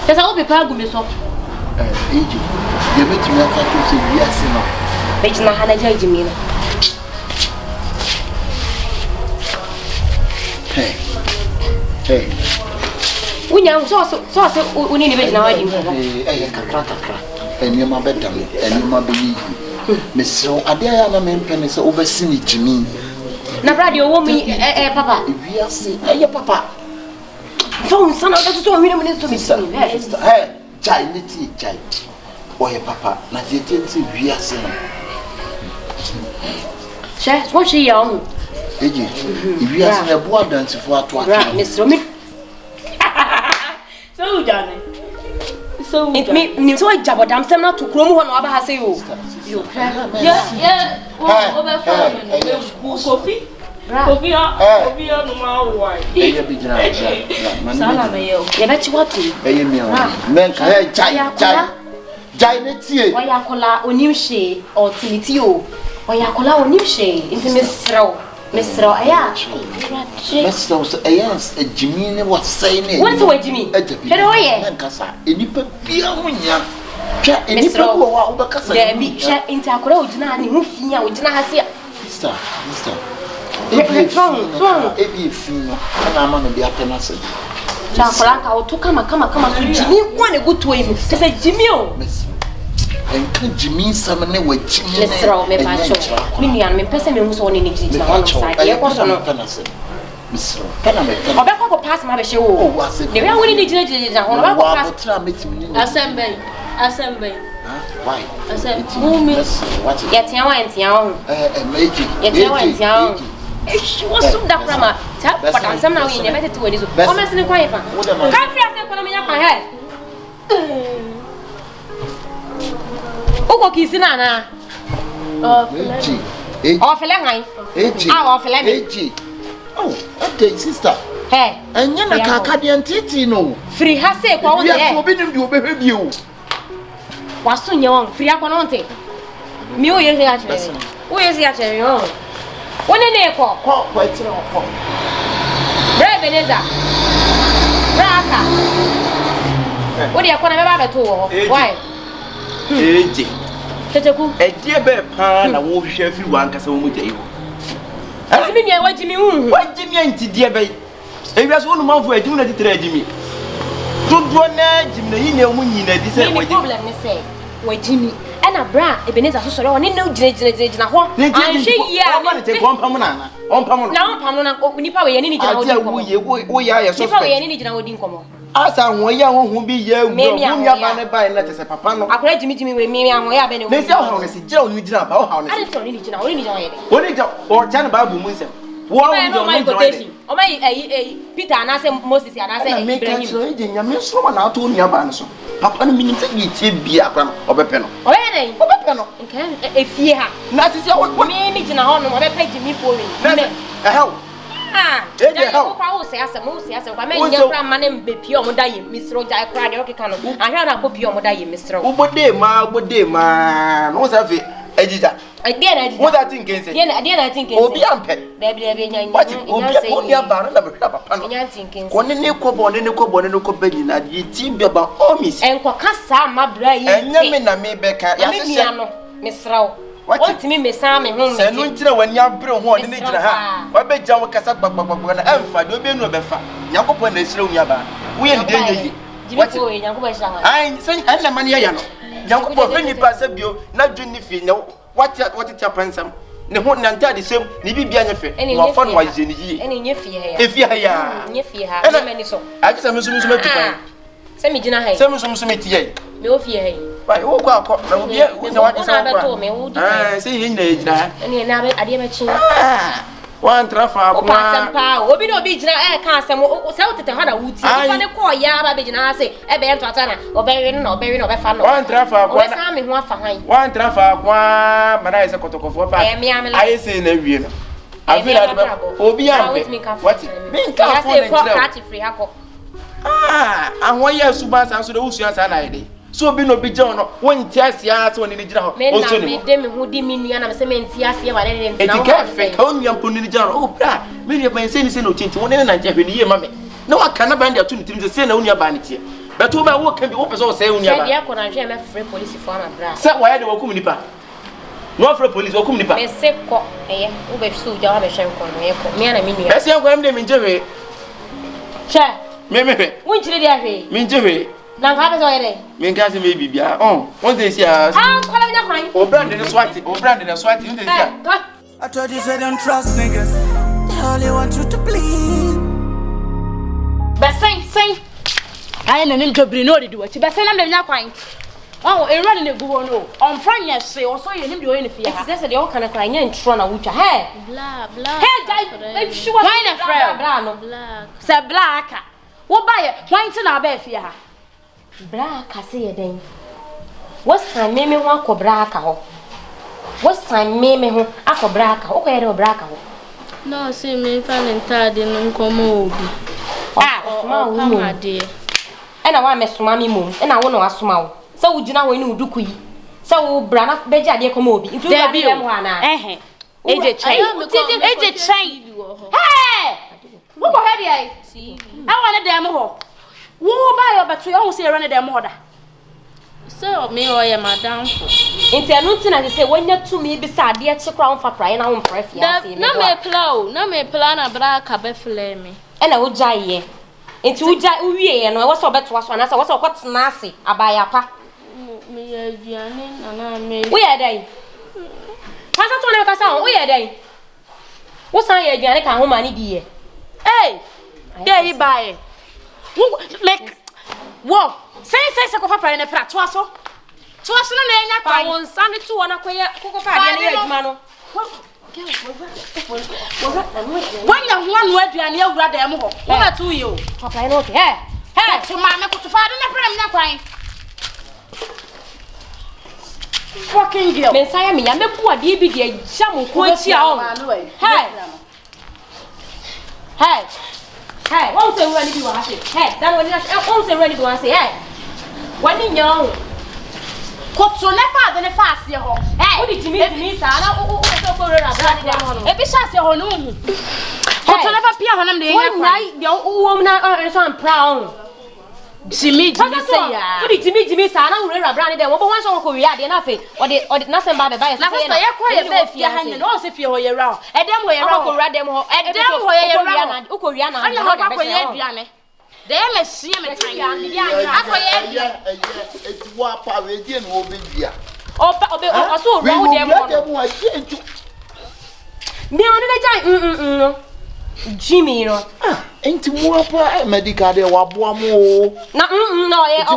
Esa o be pa gu me so. Eji. Ye betumi aka to say wiase no. Bejina hana jaji mina. Hey. Unya so uni ni bejina wadi mo. Kakra. Enima bedam, enima beyi. Mesro ade ya na mempene se obesi ni jimi. Na bradi owo mi papa. Wiase, papa. Phone sana da so hwene mu ne so mi. Hey, jai niti jai. Oye papa, na tietie wiase no. Che, what she young? Eji, if you are a boy dance for a Right, Miss Romy. So done. So it me so jabodam sem na to krom ho na oba ha say you. Yeah. Over Kofi. Kofi no ma why. Eya bi jina. Sala me yo. Ye be chi watu. Eya mi o. Men ka jai ne tie. Oya kola onim hwe o tiniti o. Oya kola onim hwe nti mesro aya. Mesro so ayans ejimi ne what say ne. What to ejimi? Pero oye. Men kasa enipa bia munya. Twa enipa wo wa obekasa. De bi hwe nti akora ogina ne hu fia ogina ha se. Mister. Ebi fino. Ana ama no bia penase. Cha kola ka o to kama so jimi kwa ne gutu emu. Kese jimi o. Enka jimi sam ne wa jimi ne. Mesro me pa cho. Mimi an me pese me hu so ne jiji na one side. Ye ko so no. Mesro. Kana me. Obekọ ko pass ma be hwe o. Ne we woni ne jina ho na ko pass. Assembly. Why? Mumi. What? Yetia wa entia ho. Meji. Yetia wa entia ho. She was so that grandma. Tap, but I'm some now in the better to what is. Come as in the quiet. Can't feel like I'm in my head. Oko kisina na. Off a line. Off a line. Oh, okay, sister. Hey, and you're not Cacadian Titi, no. Free has said, what we have forbidden you, baby. You was soon young, free acononte. Mew is actually. Who is actually? One in a call, quite Akabenezer. Raka. What do you call a rabbit to? Why? Kyekyeku. A dear bear pan, I won't share if you want to say, I mean, you're watching me. What do you mean, dear bay? If that's one month for a dinner to trade me. Don't do an edge in the email when you know this problem, they say. Wait, Jimmy. And a bra, Ebenezer, so on in no judge. I'm sure, yeah, I want to take 1 pound. Now, Pamela, we need power any we are any income. As I want young who be young, maybe I'm not buying letters. Papa, I pray Jimmy with me. I'm way up in the house. Joe, you did not know how I don't need to know. What is it? Or China Babu Musa. What know my quotation? Or my Peter and I say Moses and I say, make a miss someone out to your bands. Papa means you be a gram of a pen. Or any if you have nothing, what made in a honor, what I paid Jimmy for me. How? I say, as a most, as a man, your grandman be pure Moday, Miss Roja, I cried, okay, I had a pure Moday, Mr. What day, ma, what's have it? Editor. Again, what I think is, I think it'll be unpaid. What it will be only a baron of a papa. Thinking, one in the cobble and the cobble and the cobble, and you team about all miss and Cocassa, my brain, and Yamina may Becca, Miss Row. What to me, Miss Sammy, and winter when you are bro one in the house. I bet John Cassapa, and Alpha, do be no befa. Yakopo is through Yaba. We are danger. I ain't saying, and the money, Nyanko be nipa se bio na dwuni fi ne what it happensam ne ho nanta de sem ne bibia nya fe wa fa no wa je ne yi ene nye fie ha ya e fie ha ya nye fie ha na mani so aje se musu matupan se mi gina ha se musu meti ye me o fie ha wai wo kwa ko na obi na wa se na to me wo di se yin na ejina ene na be ade ma chi wan trafa kwa asempa obi no obi gina ka asem o se o tete ha na wuti ifa ne ko ya ba be gina ha se e be ento atana obere no obere no be fa no wan trafa kwa na sa me ho afa han wan trafa kwa mana ise kotokofo pa ayi se na wie no afira de obi ampe what me nka fo na njira ahwo ya suba san so de usua san na ide so obi no bi je ono won ti asia so ni gira ho o so ni me de me hu di mi nua na me se me nti asia wa ne nti na o ka fe ka onua mpo ni gira ho bra me de ban se ni se no tinti won ne na ntia hwe ni ye ma me na wa kana ban de atu ni tirim se na onua ba ne tie beto ba wo kan bi wo pese o se onua ba dia ko na hwe me free police for am bra se wa ya de wakum nipa no free police wakum nipa me se ko eye wo be su ja wa be hwe ko no ye ko me na me nua ese ko am de me nje hwe che me hwe won chire dia hwe me nje hwe na ka be so yere me nka se me bibia won say si a kwala nya kwan o brand ne swati o brand ne swati won say si a I told you say don't trust niggas. They only want you to bleed. But say I ain't an interview no do it. But say na nya kwan. E run ne guwo no. On franya se o so ye nim de o ye ne fie ha. It say de o kana kwan nya ntro na wutwa he Blah. Hey guy, she was why na friend? Blah no. Black. Say black. Wo ba ye, why nti na ba fie ha? Black say ye den. What time me ho akobra aka ho? What time me ho akobra aka? O ko ye de obra aka ho. No, see me fan entade no nkomo obi. Ma wo ade. E na wa mesoma mi mum. E na wo no asoma wo. Se wo gina ho ni uduku yi. Se wo bra na beji ade komo obi. Ntu ba dem ho ana. Eje chain. Eje chain. Hey! Wo ko he dey? See. I want dem ho. Wo ba yo beto yo ho se run dem ho da. So me o ye madam fo. Enti anu nti na se wonya tumi bi sa ade che kra on fa prae na wo mpra fia se na me plan na bra ka be fle me. E na wo jaye. Enti wo ja uwie ye no wo so beto aso na se wo so kwotena ase abaya pa. Me ye aduane na me. Wo ye dai. Pasa to na ka sa wo ye dai. Wo san ye aduane ka ho ma ni di ye. Hey! There you buy. Like wo say ko papa ne pra to aso na enya kwa won san tu wona koye kokofa ade na adwuma no wanya ho anu aduane awura da em ho wo na tu ye o papa no okay hey to ma me kutu fa ade na pra nya kwan fucking girl me say me ya me bu ade bi de agya mo ko chi a on hey won't say really be what say hey that one won't say really be what say hey wani nyawo Kopso ne fa de ne fa ase ho wo di timi sa na wo so ko rora bra de dem ho no e bi sha ase ho no mu Kopso ne fa pia ho nam de nya kwa wai de wo na so proud Jimmy say ya wo di timi sa na wo rora bra de dem wo bo wan so ko wi ade na fe odi na se ba be ba na so ye kwa ye be fia ha ne no se fie ho ye ra e dem ho ye ra ko ra dem ho e dem ho ye ra wo ko wi na ana ho ba ko ye aduane de me sie me tan akoye eti wa pa we die no obia o so ro dem mo mi on na jai Jimmy no enti mo pa medical de wa boa mo na no ye o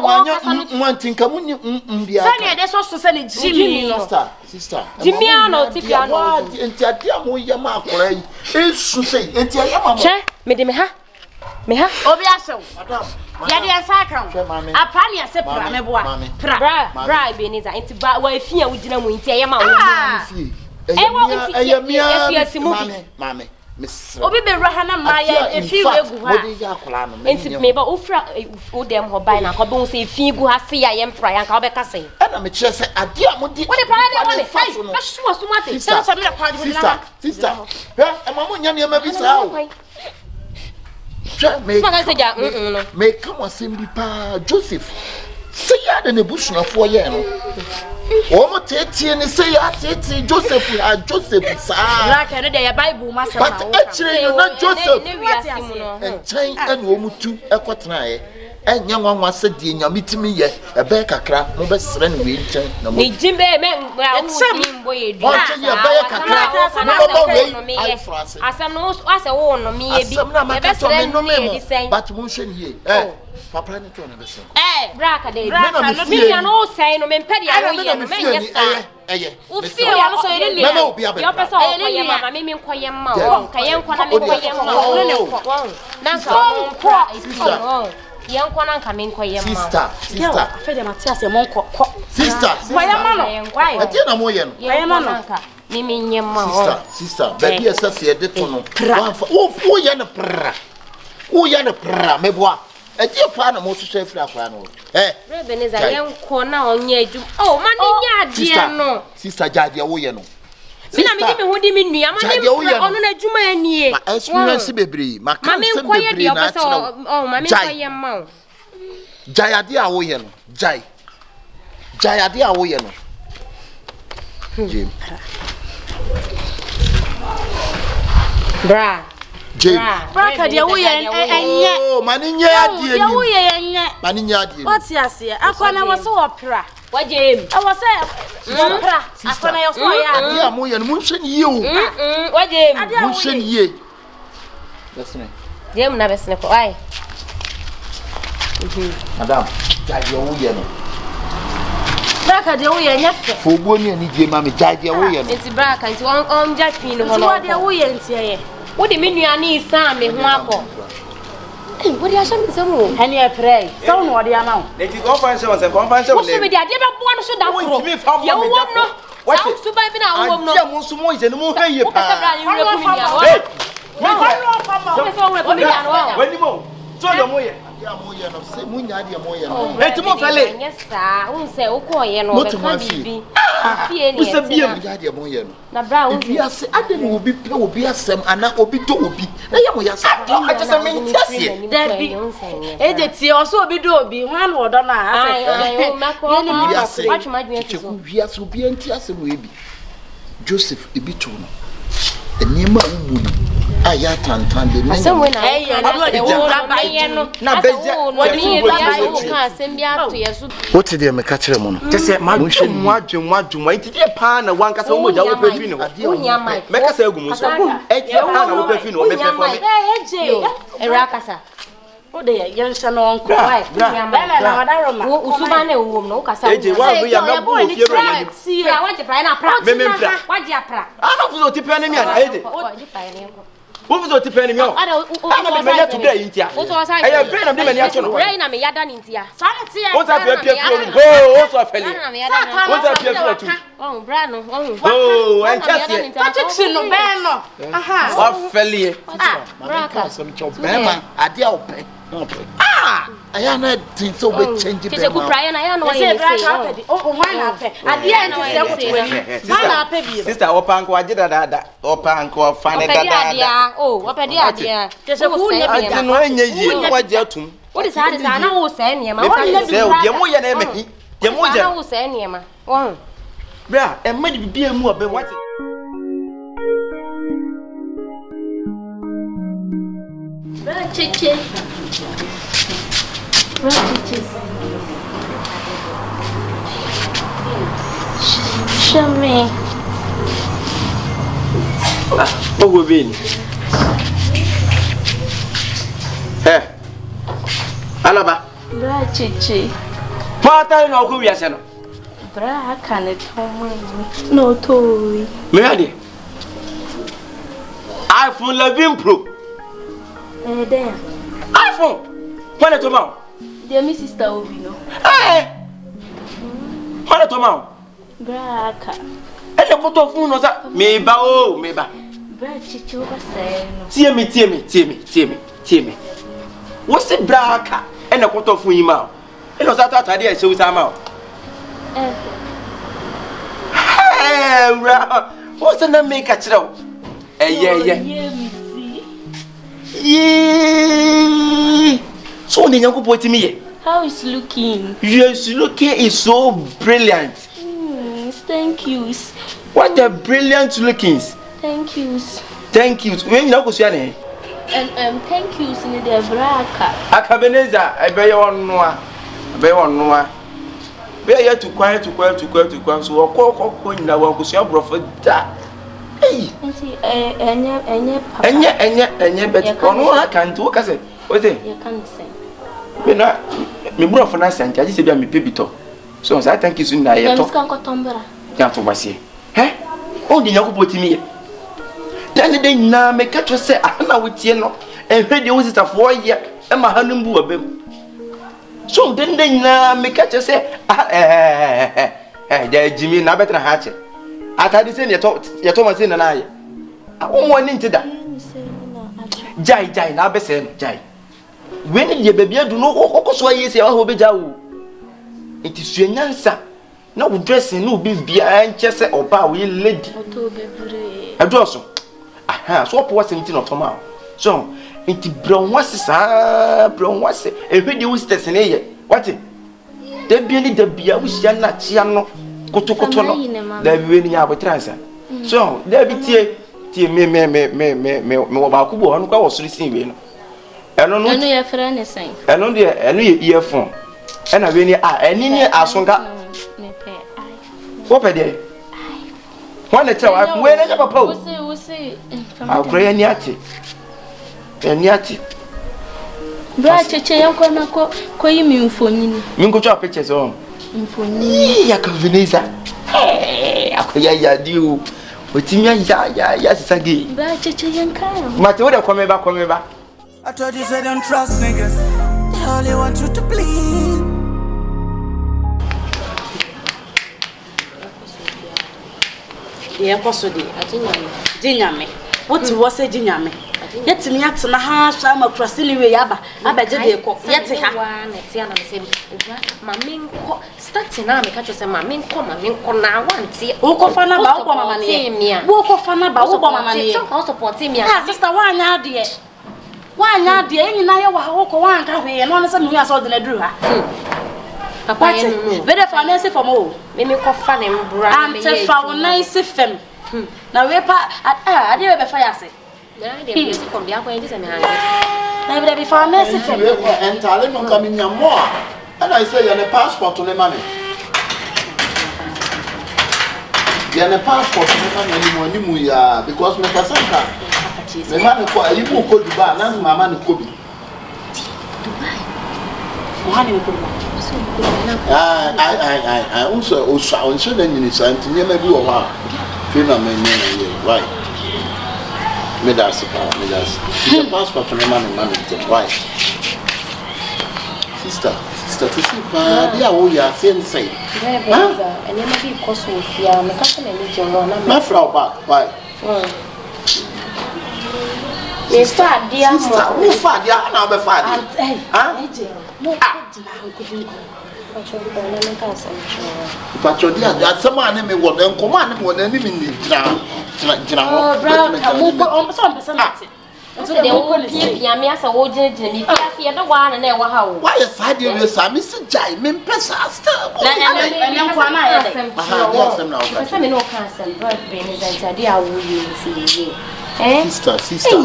wantinka munni bia sa ne de so se ne Jimmy no sister Jimmy no tipia no enti ade mo ye ma akora yi esu sei enti ayama mo che me de me ha obi aso madam ya de asa kan apa ne ase pra me boa bra Akabenezer enti ba wa afia wo gina mu enti ayama wo fie mame obi be raha na ma ya efi wegu ha enti me ba ofra wo dem ho bai na ko be wo se efi gu ha se ya ye mpra ya ka wo be ka se na me kire se ade a modi wo de pra de wo ne hey na shuwa sumate so me na kwa de na sister e ma mo nya ne ma bi sa o me come on be pa Joseph say ya de ne busunafo ye no o mo tete ni say ya tete Joseph sa la ka no de ya Bible ma sama but actually you not Joseph and chain and wo mutu ekotena ye enya nwanwa se die nyame timi ye ebe kakra mo be sere ne we nchen na mo ni jimbe me mbo ye du ase ye ebe kakra mo bo we ai frase asam no ase wo no me ye bi ebe sere no me ye sen but mo hwe ye papa ne to na be sen braka de me ya no sen no me mpedi ya wo ye no me nyesa ufi ya no so ye ni yo pesa o ko ye mama me nkoye mma o ka ye nkwa na me nkoye mma o ne nkwa na nkwa Yankwa na nka menko yemma. Sister. Afede Matias monko. Sister. Kwa yemma no. Ati na mo ye no. Kwa yemma no. Mimi nyemma. Sister. Baby esase ye de to no. Wo ye na prra. Wo ye na prra meboa. Ati pa na mo so afira kwa no. Akabenezer yanko na onye adwum. Oh, ma ni nya ade no. Sister jade wo ye no. Mina me di me hodi me nua ma ne ono na adwuma anie. Ma experience bebre, ma kan sem bebre na ati no. Oh, ma me koye ma. Jayade a wo ye no. Jayade a wo ye no. Jim. Bra. Bra ka dia wo ye enye. Oh, mani nya ade ni. Ya wo ye enye. Mani nya ade ni. What ase? Akwana wo so opera. Wajem. I was say opera. Akwana yo so ya. Ade a mo ye no mo hwe ni ye o. Wajem. Mo hwe ni ye. Besne. Jem na besne ko ai. Madam, jade wo ye no. Braka de wo ye nyefe. Fogbo ni ani die ma me jade wo ye no. Enti braka enti on ja fin ho no. Wo de wo ye ntie ye. Wo de me nua ni san me ho akọ. Wo de asha me semu. Hani e pray. So no wo de ama wo. Let it conference wo. Wo so me de ade be bo no so da kro. Ye wo no. What? So ba bi na wo no. Tia mo so mo je no mo hwe ye pa. Hey. Wani mo. So yo mo ye. Ya mo ye no se munya de mo ye no. Eti mo fele. Nyesa, unse ukoye no be ka bibi. Fie ni. Usa biem ya de mo ye no. Na bra unse. Bi ase ade no obi pe obi asem ana obi do obi. Na ye mo ya sa. Acha me ntiase. Dabi. Eje tie o so obi do obi. Hwan wo do na ase. Ai o mako. Bi ase. Watch my dream. Kyekyeku wi ase obi ntiase no ebi. Joseph ebi to no. Enima umu no. Aya tantan de me. Asem we na na beja woni ya ka asem bi ato yeso. What did you make a tell me? Tese madwum enti de pa na wan kasa wo moja wo pefi no. Meka sa agu mu so. Eti pa na wo pefi no me perform. Eje. Era kasa. O de ye nsa no onko. Why? Na wadaroma. Wo usuba na ewom no kasa. Eje wa no ya na bu ofie ro ya ni. Pra waje pra na pra. Waje pra. Ana fuzo tipe na mi ana eje. Waje pra ni ko. Wo fuzo tipe na mi o. Ana me ya today intia. Aya brain na me na ato no. Brain na me yada ni intia. Sa na tie. Wo sa pie no. Ho, wo so afeli. Wo sa pie tu. Oh, bra no. Oh, enchase. Tachi no be no. Aha. Wa feli. Bra ka some chop. Bema ade a open. Aya na tin so be change be. Kyekyeku prayer na ya no ye say. Oh, why na pe? Ade a nti se ko wani. Why na pe bi? Sister opa nko agida dada. Opa nko fane dada. Oh, opedi ade. Kyekyeku nya bi. Ati no enye yi waje atum. Wo de sa na wo se niema. Wo se o de mo ye na emehi. De mo je. Na wo se niema. Wo. Bra, e ma di bibia mu obe wati. Bra cheche. Show me. Ogo bin. Alaba. Bra cheche. Pata no ko wiase no. Bra kane tomo. No toy. Me ade. iPhone 11 Pro. There. iPhone. When to ma? Dear my sister Obi no. When to ma? Bra ka. Ele koto fun no sa me ba. Bra chichi o ba say no. Tie me. Wo se bra ka ene koto fun yi ma. Eno sa ta tade e se usa ma. Bra. Wo se na make a kire o. So the young people to me. How is looking? Yes, looking is so brilliant. Thank you. What a brilliant lookings. Thank you. When you go see thank you sini de braka. Akabenezer, ebe on noa. Be on noa. Be ya to quiet so okọ nyina wa nkosia brofo da. Hey. Enye bet ono aka nti wo kase. Ote. You can say. Me na me brofo na sante agi se bia me pebito. So I thank you sini na ye to. Kan ko tombera. Ya to basie. He? O di yakobɔ timi ye. Dan de nyina me ka to se ana wotie no. Ehwe de wo sitafo ye e ma hanum bu abem. So den de nyina me ka to se ja jimi na betra ha che. Atade se ne ye to ma se na na ye. Wo mo ni ntida. Jai na bese jai. We ni ye bebia du no kokoso ye se wa ho beja wo. Iti suenyansa na wo dressing no bi bia enche se oba wo lady. Oto bebre. Adoso. Aha, so opo 17 otoma. So, iti brown wase sa, brown wase. Ehwe de wo stess ne ye. What? Da bia ni da bia wo hia na chia no. Kotokoto no. Da bi we ni ya abotransa. So, da bi tie me wo ba ku bo no kwa wo sori sin we no. Eno ye frɛ ne sen. Eno ye earphone. Ena we ni eni ni asonga. Me pe ai. Wo pe de. Wa na tell wa we na papa o. Wo se. Akure eni ati. Eni ati. Bra cheche yanko na ko yi mi mfonini. Mi nko twa pictures on. Mfonini. Ya Akabenezer. Akoya ya di o. Otimia ya sisage. Bra cheche yanka. Mate wo de come ba. I told you say don't trust niggas. They only want you to bleed. Yeah, kosodi. Jinyame. What was a jinyame? Yet me at na ha shama crossing way aba je de ko yet ha na tia na me mamin ko starting na me ka cho se mamin ko na wanti wo ko fa na ba wo mama ne wo ko fa na ba wo mama ne so support me ah sister wa nya de enyi na ye wa wo ko wa nka hwe no na se me ya so de na duru ha Papaye no be de fa na se fam o me ko fa ne mbura me ye ante fa wo na se fam na we pa ade be fa ya se na de be se fam bia ko enti se me hange na be fa na se fam entale no ka minya mo and I say your passport to the money your passport to the money ni mu ya because me kasanka me man ko ayi mu ko Dubai na mama ni ko bi Dubai Mohani ko I also on so then you say antinye ma bi wo ha fe na me ye why me das the passport to the money why sister to see pa dia wo ya sen say Brother ene ma bi ko so fia me ka se na ni jongo na my frau back why yes fa dia mo who fa dia na be fa dia no dina ko dinko Pacho dia asema na me wo nkomo na me wo na ni mi jina ho brother mo ko so person ate so de wo pia me asa wo jina mi fia de wa na e wa ha wo why is that you say me si jai me pesa stable na kwa na ya dem na o pesa me no kan sem Akabenezer ade a wo yi si sister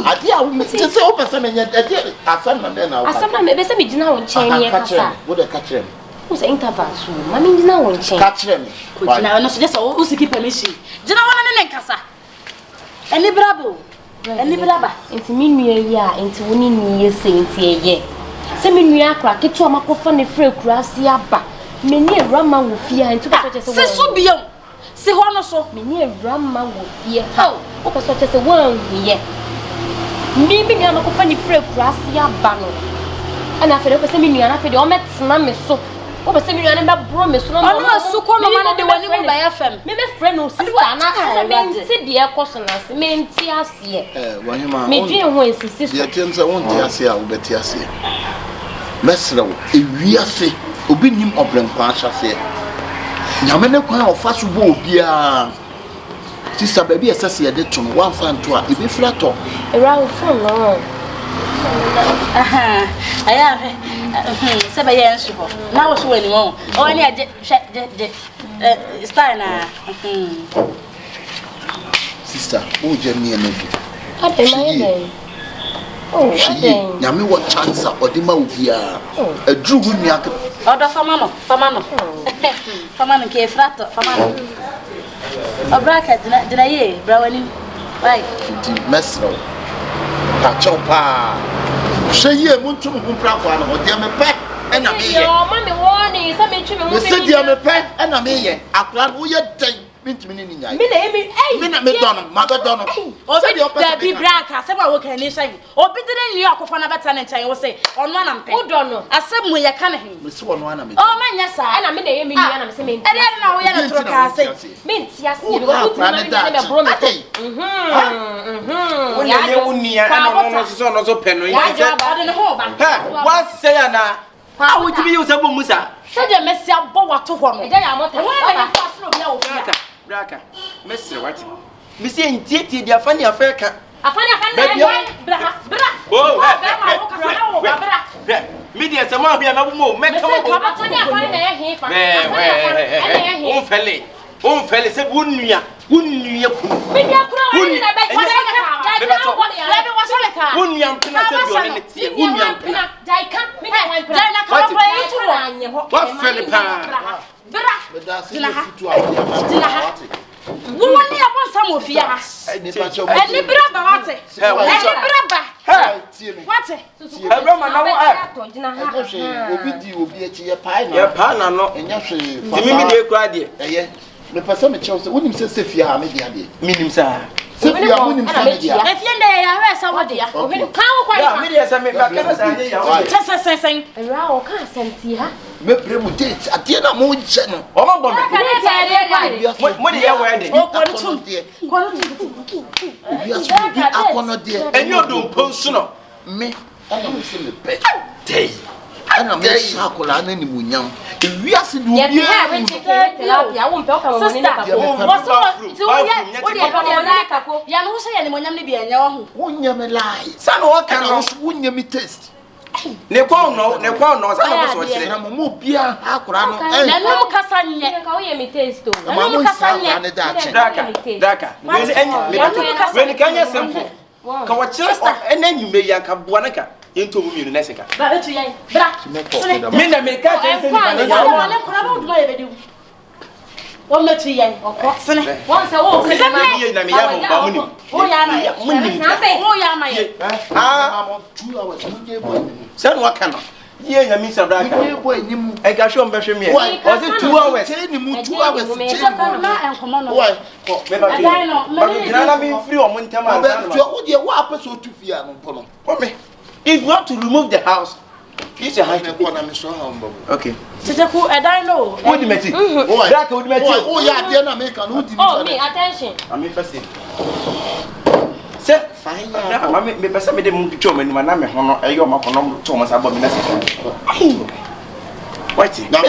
ade a wo me say o pesa me nya ade asam na me be say me jina wo nchen ye kasa wo de ka kire who's interval so mami jina wo nchen ka kire me ko jina no so just o siki permission jina wana ne nkasa eni brabo eni braba enti minua yi a enti woni ni ye se enti eye se minua akra ketu amakofa ne frɛ kurasi aba meni Awurama wo fia enti ko so se so biom se ho no so meni Awurama wo fia ha o ko so se wan ye mi bi ni amakofa ne frɛ kurasi aba no ana fere ko se minua na fere o metena me so o be se minua ne ba bro me so no no su ko no ma de wani mo ba ya fam me friend no sister na me nti de e koso na se me nti ase wanyama me dwen ho esisi so ye tenza won ti ase a wo beti ase mesrew ewiase obi nim obrem kwa ahase nyame ne kwan ofa so bo obia sister baby esase ye de to no wan fa nto a ebi frato around phone no aya se ba ye nso ho na wo so wani won o ni aje style na sister o je mi ene bi ade ma ye Oh, Yami, what chance or the Maudia? A Drew Yak. Order Famano, Famano, Kefrato, Famano. A bracket, did I hear, Browning? Right, Mesro. Pachopa. Say ye, Muntum, Papa, or dear me pet, and I mean, your money warning, some instrument, dear me pet, and I mean, a plan we had taken. Meaning, I mean, Mother Donald. Oh, there be black. I said, what can you say? Or better than York of another tenant, I will say, on one and oh, Donald. I said, we are coming. Miss one of them. Oh, man, yes, sir. And I mean, Amy, and I'm saying, I don't know where to say. Means, yes, you go to a promise. When you're near, I don't know, pen. I don't know. What's saying now? How would you use a Musa? Said a messy boa to one. Braka, Mr. What? Miss Titi, the funny affair. A funny affair. Oh, media, some more, we are no more. Men come on, Felly, said, wouldn't you? the person chose wouldn't say Sophia, maybe I did. Meaning, sir. Sophia wouldn't say, if you are somebody, and I'm a shackle and any munyam. We are seeing you. I won't talk about it. Son, what can I win your taste? Nepal, no, I was saying, I'm a mopia, Hakurano, and no Cassania, call me taste. I'm Daka, when can you simple? And then you may yank Buanaka. Into women, Nessica. But you ain't black. Minna make a one let you once I walk, Son, what cannot? Yeah, Miss Black. I can show me. Why was it 2 hours? 2 hours. Why? If you want to remove the house, it's a high corner. Okay. Who I know. What do you mean? Oh, yeah, dear American. Oh, me, attention. I'm interested. Sir, fine. Mamma, maybe some of them to show me my name. I got my phone Thomas about me. What? Now,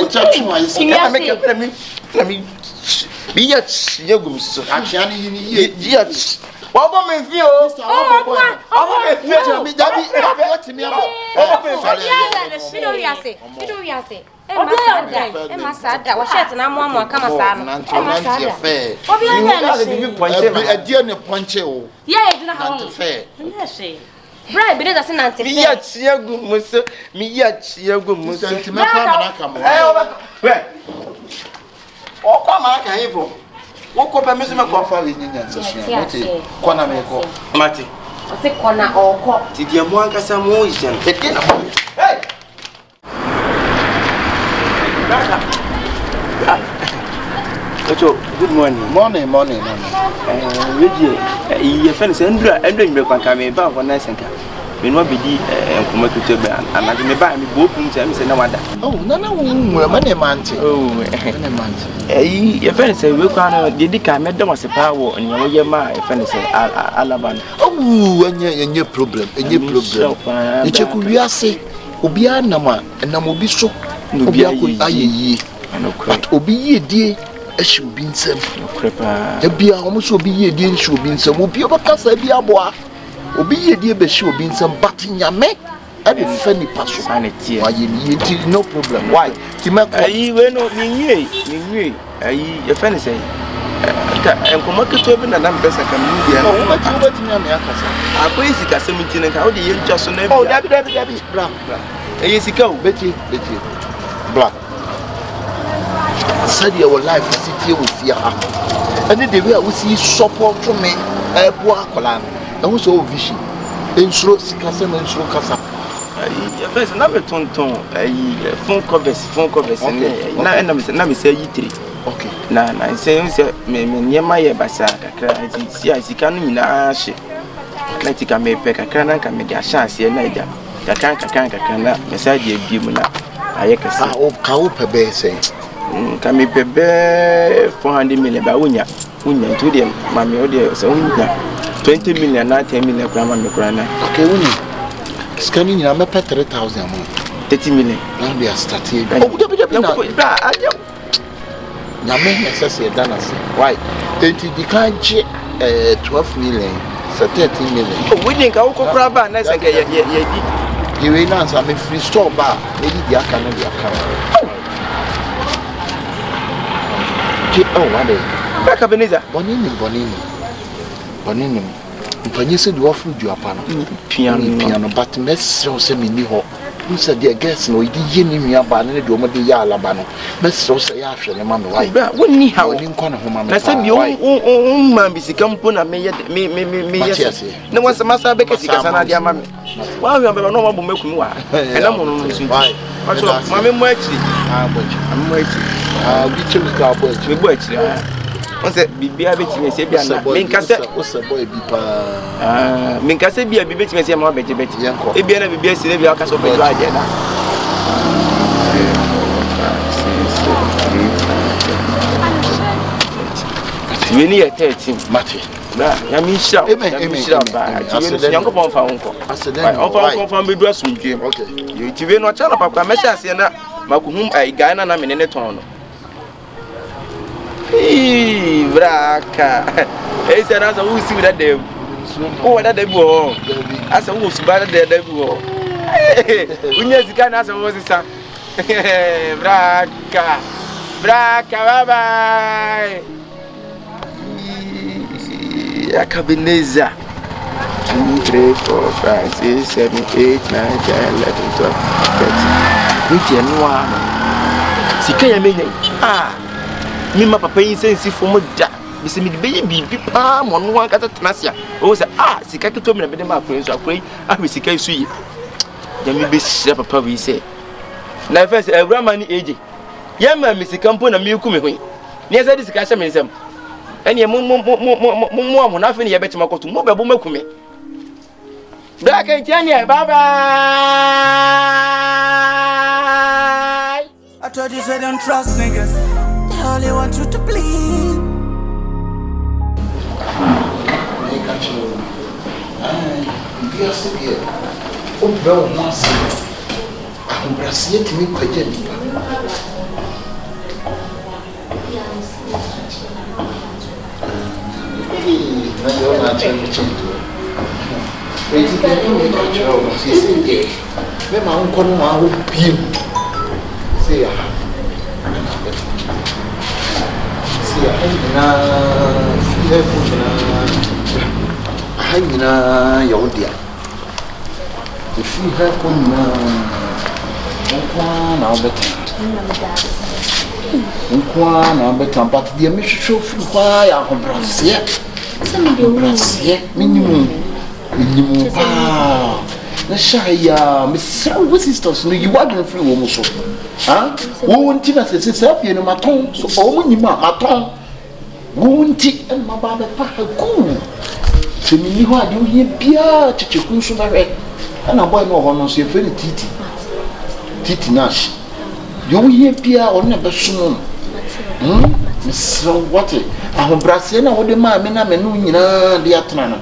let me be at Yogums. Actually, what woman feel? What could I miss my coffee in the corner? Mati, I think corner or cop. Did you want some motion? Hey! Good morning. Morning. Your friends and doing the Papaye about 1 night center. We not be come to table and I may buy me both and say no matter. Oh, no, money man. Oh, your friends say we can't dedicate Madame as a power and your my friends say Araba. Oh, and your problem, You check we are say, Obia Nama, and Namobi so, Nobia could aye, but Obi ye dear. Should be some crepa. The beer almost will be a dear, should be some will be over Casa Biabois. Obi a dear, but she will be some batting ya me. I didn't funny passion. Sanity, no problem. Why? Timaka, you were not me, a fancy say. and come to open and I'm best I can move here. What in America? I pray is a 17 and how do you just on every black. Yes, you go, Betty, black. Said your life is here with your heart. And then the way I will see support from me, a poor column, and also vision. In short, Sikasam and Shokasa. First, another ton, phone covers, and I'm saying you three. Okay. Now, I say, near my basa, see, I see canning in a ship. Let it come a peck, a cannon can make a chance here, neither. I can't, beside you, Bimuna. I can say, cow per bay say. Can be bebe 400 million by Unya to them, Mammy, oh dear, so 20 million, not 10 million, Grandma Grana. Okay, Unya. Scanning your map 3,000 30 million. Now they are starting. Yamen necessary done as why? 20 decline 12 million, so 13 million. Oh, we didn't go crab and that's a you will answer me free store bar, maybe the account. Oh, what is Akabenezer? Bonini. When you said you offered your piano, but Miss so send me new. Who said dear guest no, you didn't me about any doma de Alabano. Miss so say after the mamma. Why, wouldn't he have in corner home? I said, you own man be compuna me, yes. No one's a master because he can't have mammy. Well, you have no one will make me and I'm on why. I'm waiting. We chose cowboys. We watch. What's that? Be a bit in a Sabia. Mincassa was a boy. Mincassa be a bit in a Sabia. If you never be a Sylvia Castle, we need a 13, Matty. I mean, shout, young upon Uncle. I said, Uncle from the dressing room. Okay, you not tell about Messiah, Macum, I Ghana, and I'm in a town. Braca. He said, as I will see that day. Oh, that they were. As I was better than they were. When you can as I was a son. Braca. Braca, bye. Akabenezer. 2, 3, 4, 5, 6, 7, 8, 9, 10, 11, 12, 13. Sikaya mene. Me ma Papaye sensi for da. Me se me baby pa mo no wan kata tenasia. O se sika keto me na be ma akwen so akwen ahwe sika isu yi. Ya me be shira papa we say. Na first Awurama ni eje. Ya ma me sika mpo na me ku me hwen. Ne se di sika hye me nsam. Ene mo na fe ne ye betima koto mo be bo maku me. Da kan tianye bye bye. I told you say don't trust niggas. They only want you to bleed. Hangina Yodia. If you have one now better, but the mission show why I am Brassier. Minimum. The shy, Miss Sisters, you want free almost. Huh? Won't Tina say, you know, my tongue, so only my tongue. Won't it and my father pack a cool. So, me, who are you here? Pia, Kyekyeku, so married. And a boy no honors your very Titi Nash. You hear Pia or never soon. So what? I'm Brassiana, what the man, and I'm a new the Atlanta.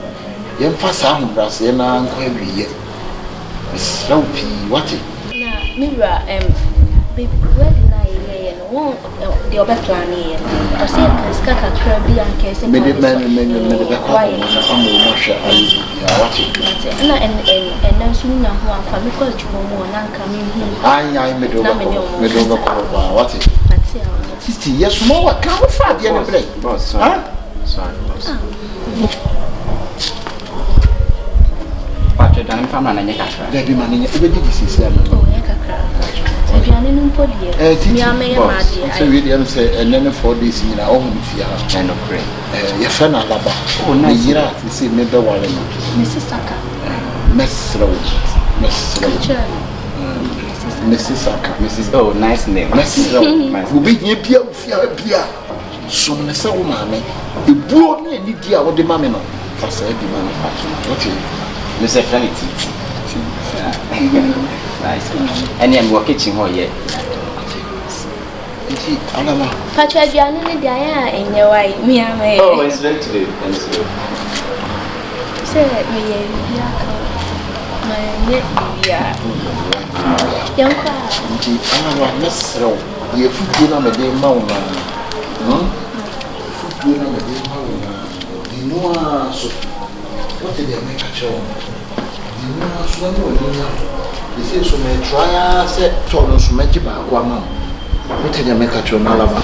Young Fassa, Brassiana, and every year. Miss Ropey, what? Mira, baby, where did I lay and won't the other plan here? I say, Skaka crabby and case and many and then soon now who are coming to more and coming here. I made over what? Titi, yes, more. Can't afford the other play. Boss, huh? Sorry, boss. But I'm from an Yakaka. There be money. Every day this is. Oh, Yakaka. If you are in Podia, so William said, and then 4 days in our own fear and of pray. Your friend Araba. Oh, nice. You see, never one. Mrs. Saka. Mrs. Saka. Mrs. Oh, nice name. Mrs. Who be near Pia. Some so mammy. The broad near Lydia or the mammy. For said the man. Okay. Mr. Fanity. Nice. And then we're kitchen hall yet. Patrick, you are in the Dia in your way. Me, I may. Oh, it's ready to do. Say, me, my young Miss Row, you put on a day mountain. Food on a day mountain. You know, so what did they make a show? You know, so this is so many trials, Tonos Magic Aquaman. What did they make a show? Araba.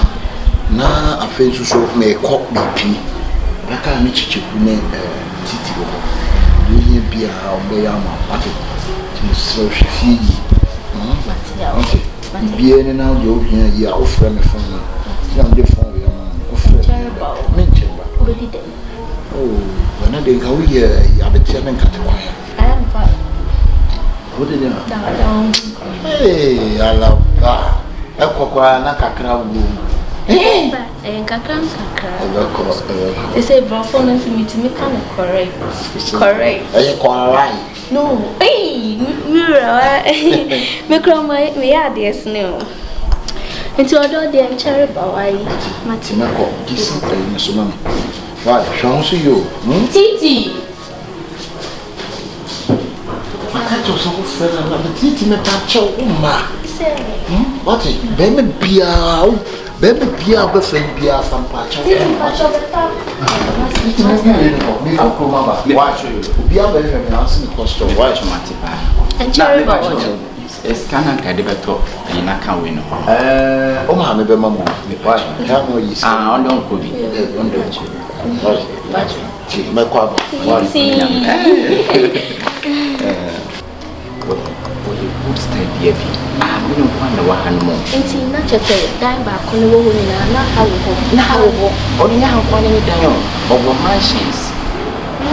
Now, a face so may cock BP. I can't meet you Titi. Do you be a Bayama? So she feed. Okay. Bien now you here offer me phone. I'm the phone your mom. Offer me. Oh, when I go here, you have a chairman cut away. I am fine. What did you? Hey, I love that. I could not a crowd. Hey, and Kakam. They say, Brophone for me to make kind of correct. Correct. Are you quite right? No, hey, me cry me are dear snow. And to other dear cherry boy, Martina, this is so many. Right, shall see you. Titi. I can't so fair. Titi, me patch out. What is baby beer? Baby beer, but beer from patch. Watch you. Be able to answer the question. Watch Matipa. And cherry boy. It's Canon Cadibato, and I can't win. Oh, my baby, mamma. Why? How more you say? I don't could be. Watch my quab. Good stay, dear. I don't wonder what I'm more. And see, not just say, dime back on the woman, not how we go. Now, only now, one in the down over my sheets. Oh,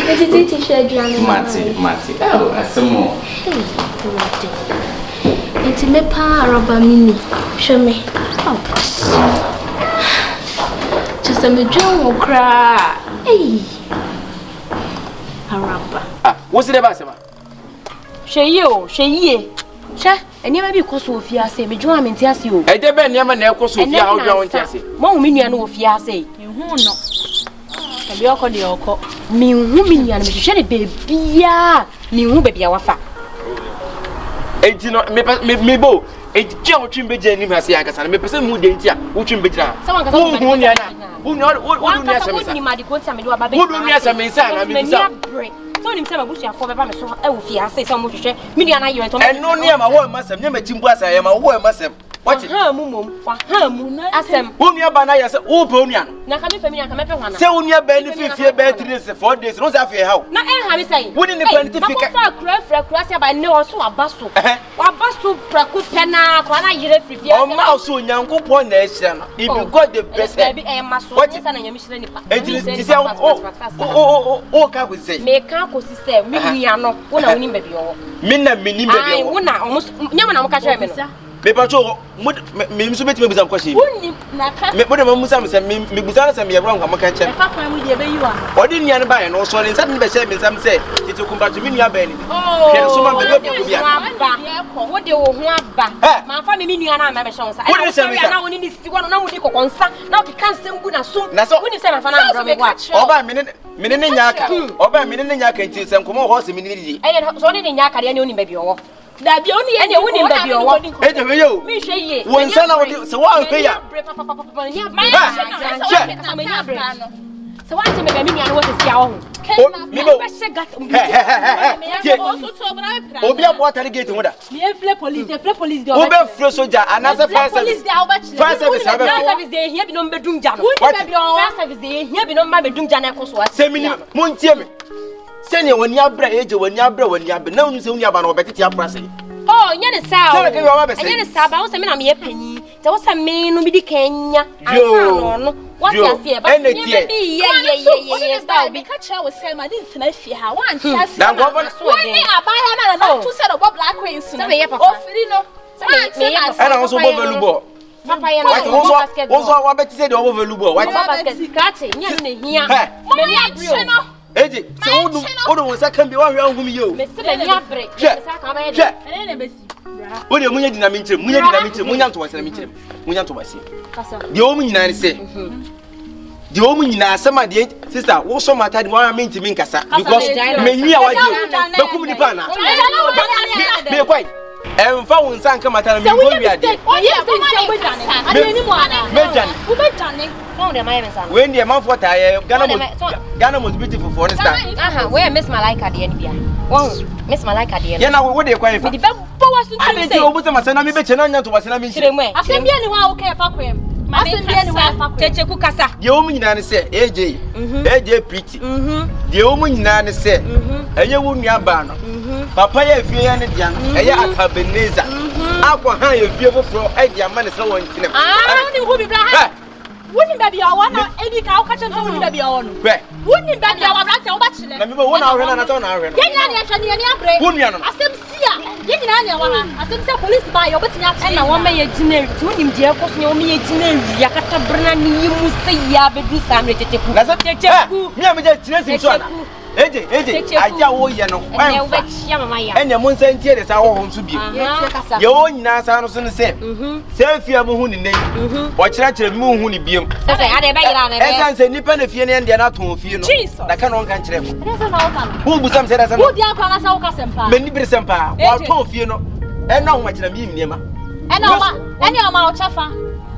it's a t-shirt, Matty. Oh, some more. It's a Araba mini. Show me. Just a major cry. Hey, Araba. What's it about, Sama? She, and you may be cause of Fia say, me drum and tears you. I did Ben Yaman, of course, of how you want. More minion of Fia say, you won't know. And be all the oko. Me woman, and Michelle baby, me who baby our fat. 18 me bo. A job trim be Jenny Masiakas and me person who didn't ya, who trim be down. Someone can who not what do so himself bush for Baba so I will fear say some much me and I and no near my work must have never chimbas I am a work must have what mumu asem who near banana oh bonia na come family can make one say who near benefit fear batteries 4 days no say how na have say wouldn't the benefit crash by no so abaso abaso praku pena kwana yire free o ma so nyankopon na ehia no if you got the best what is na nyamishire nipa it say oh ka go say me ka ko si say me nua no wo na woni baby o me na menim baby o wo na nyama na mo ka hwe me no me pacho me so beti me bizam question woni na ka me bode me musa me say me bizam say me yebra nka maka che e fa kan mu de be yiwa odi nia ne ba ye no so le nsa ne be she me sam say titi kumba to me nua ba ni hwe so ma be be ko bia wo de wo ho aba ma fa me nua na ma be she won sa e na woni ni si wo na wodi kokonsa na o kan sem gu na so woni say ma fa na bro me watch oba me ne nyaaka oba me ne nyaaka nti sem komo ho se me ni di e so ni nyaaka de ne oni ba bi owo da bi oni ene woni ba bi owo e de we yo mi hwe ye won sa na wodi se wa pe ya So what to me be me and what is your Obi water gate woda. Me flip police dey. Obi flip soldier and as fire service. Fire service dey here be no bedum ja no. Fire service dey here be no ma bedum ja na koso. Say me montie me. Say ne woni abra eje woni abra na unu se uni aba na obetete abra say. Oh, nya ne sa o. Nya ne sa ba wo se me na me panyi. Te wo se me no bi di Kenya. Asa no. What you say? But yeah. Be catch her with say my didn't finish her. One says that governor one day I buy two set of black queens. So me papa. Oh, Filino. And also valuable. Papaye na also what bet say the valuable. What basket? Catch it. Nya ne hia. Me abrio. Eje, so odo won second be wan hwe mi yo. Me se be nya break. Sa ka ba ye. Ene na besi. Odo munya dina mi nkyerem, munya nto wase na mi nkyerem. Munya nto wase. Kasa. De o mu nyina ne se. De o mu nyina asema de sister, wo so mata de mo am ntimi nkasa because me nwi a waje. Be kum ni pa na. Me kwai. Emfa won san ka mata na me go wi ade. Oh yes, ade ni mo ana. Mejane. Wo mejane. No de my mensa. When the man for Ghana most beautiful for instance. Where Miss Malika de ni bia. Won Miss Malika de. Ya na wo de kwai fa. Me de be power so ade ti obu se masana me be che na nya to wasana me nkyere. Asem bia ni ho a wo ka fa kwem. Asem bia ni ho a fa kwem. Kyekyeku kasa. De o mu nyina ne se AJ. AJ pretty. De o mu nyina ne se eye wo nua ba no. Papa ya fie ya ne dia no. Eye Akabenezer. Akwa han ya fie foforo e dia ma ne se won kinem. Ni wo bi bra ha. Wouldn't baby I wanna any cow catch and wouldn't baby on. Wouldn't baby I want to watch it. Remember one hour and a hour. Asem sia. Yen na anya wa. Asem sia police buy your but nya na wo me ye gine tu nim de ko so me ye gine wi akata brana ni yimu se ya bedu samre Kyekyeku. Na Kyekyeku. Me am je gine sim so na. Eje aja wo ye no. Ene wo be chia mama ya. Ene mo nsan tie de sa wo ho nso bi. Ye wo nyina sa no so ne se. Se afia mo hu ni nei. O kire mo hu ni biem. Se ade be yira na be. Esan se nipa na fie ne ende na to fie no. Na ka no nkan kire ko. Wo bu sam se da sa no. Wo dia kwa na sa wo ka sempa. Me ni bire sempa. Wa to fie no. Ena ho ma kire mi niema. Ena ma o chafa.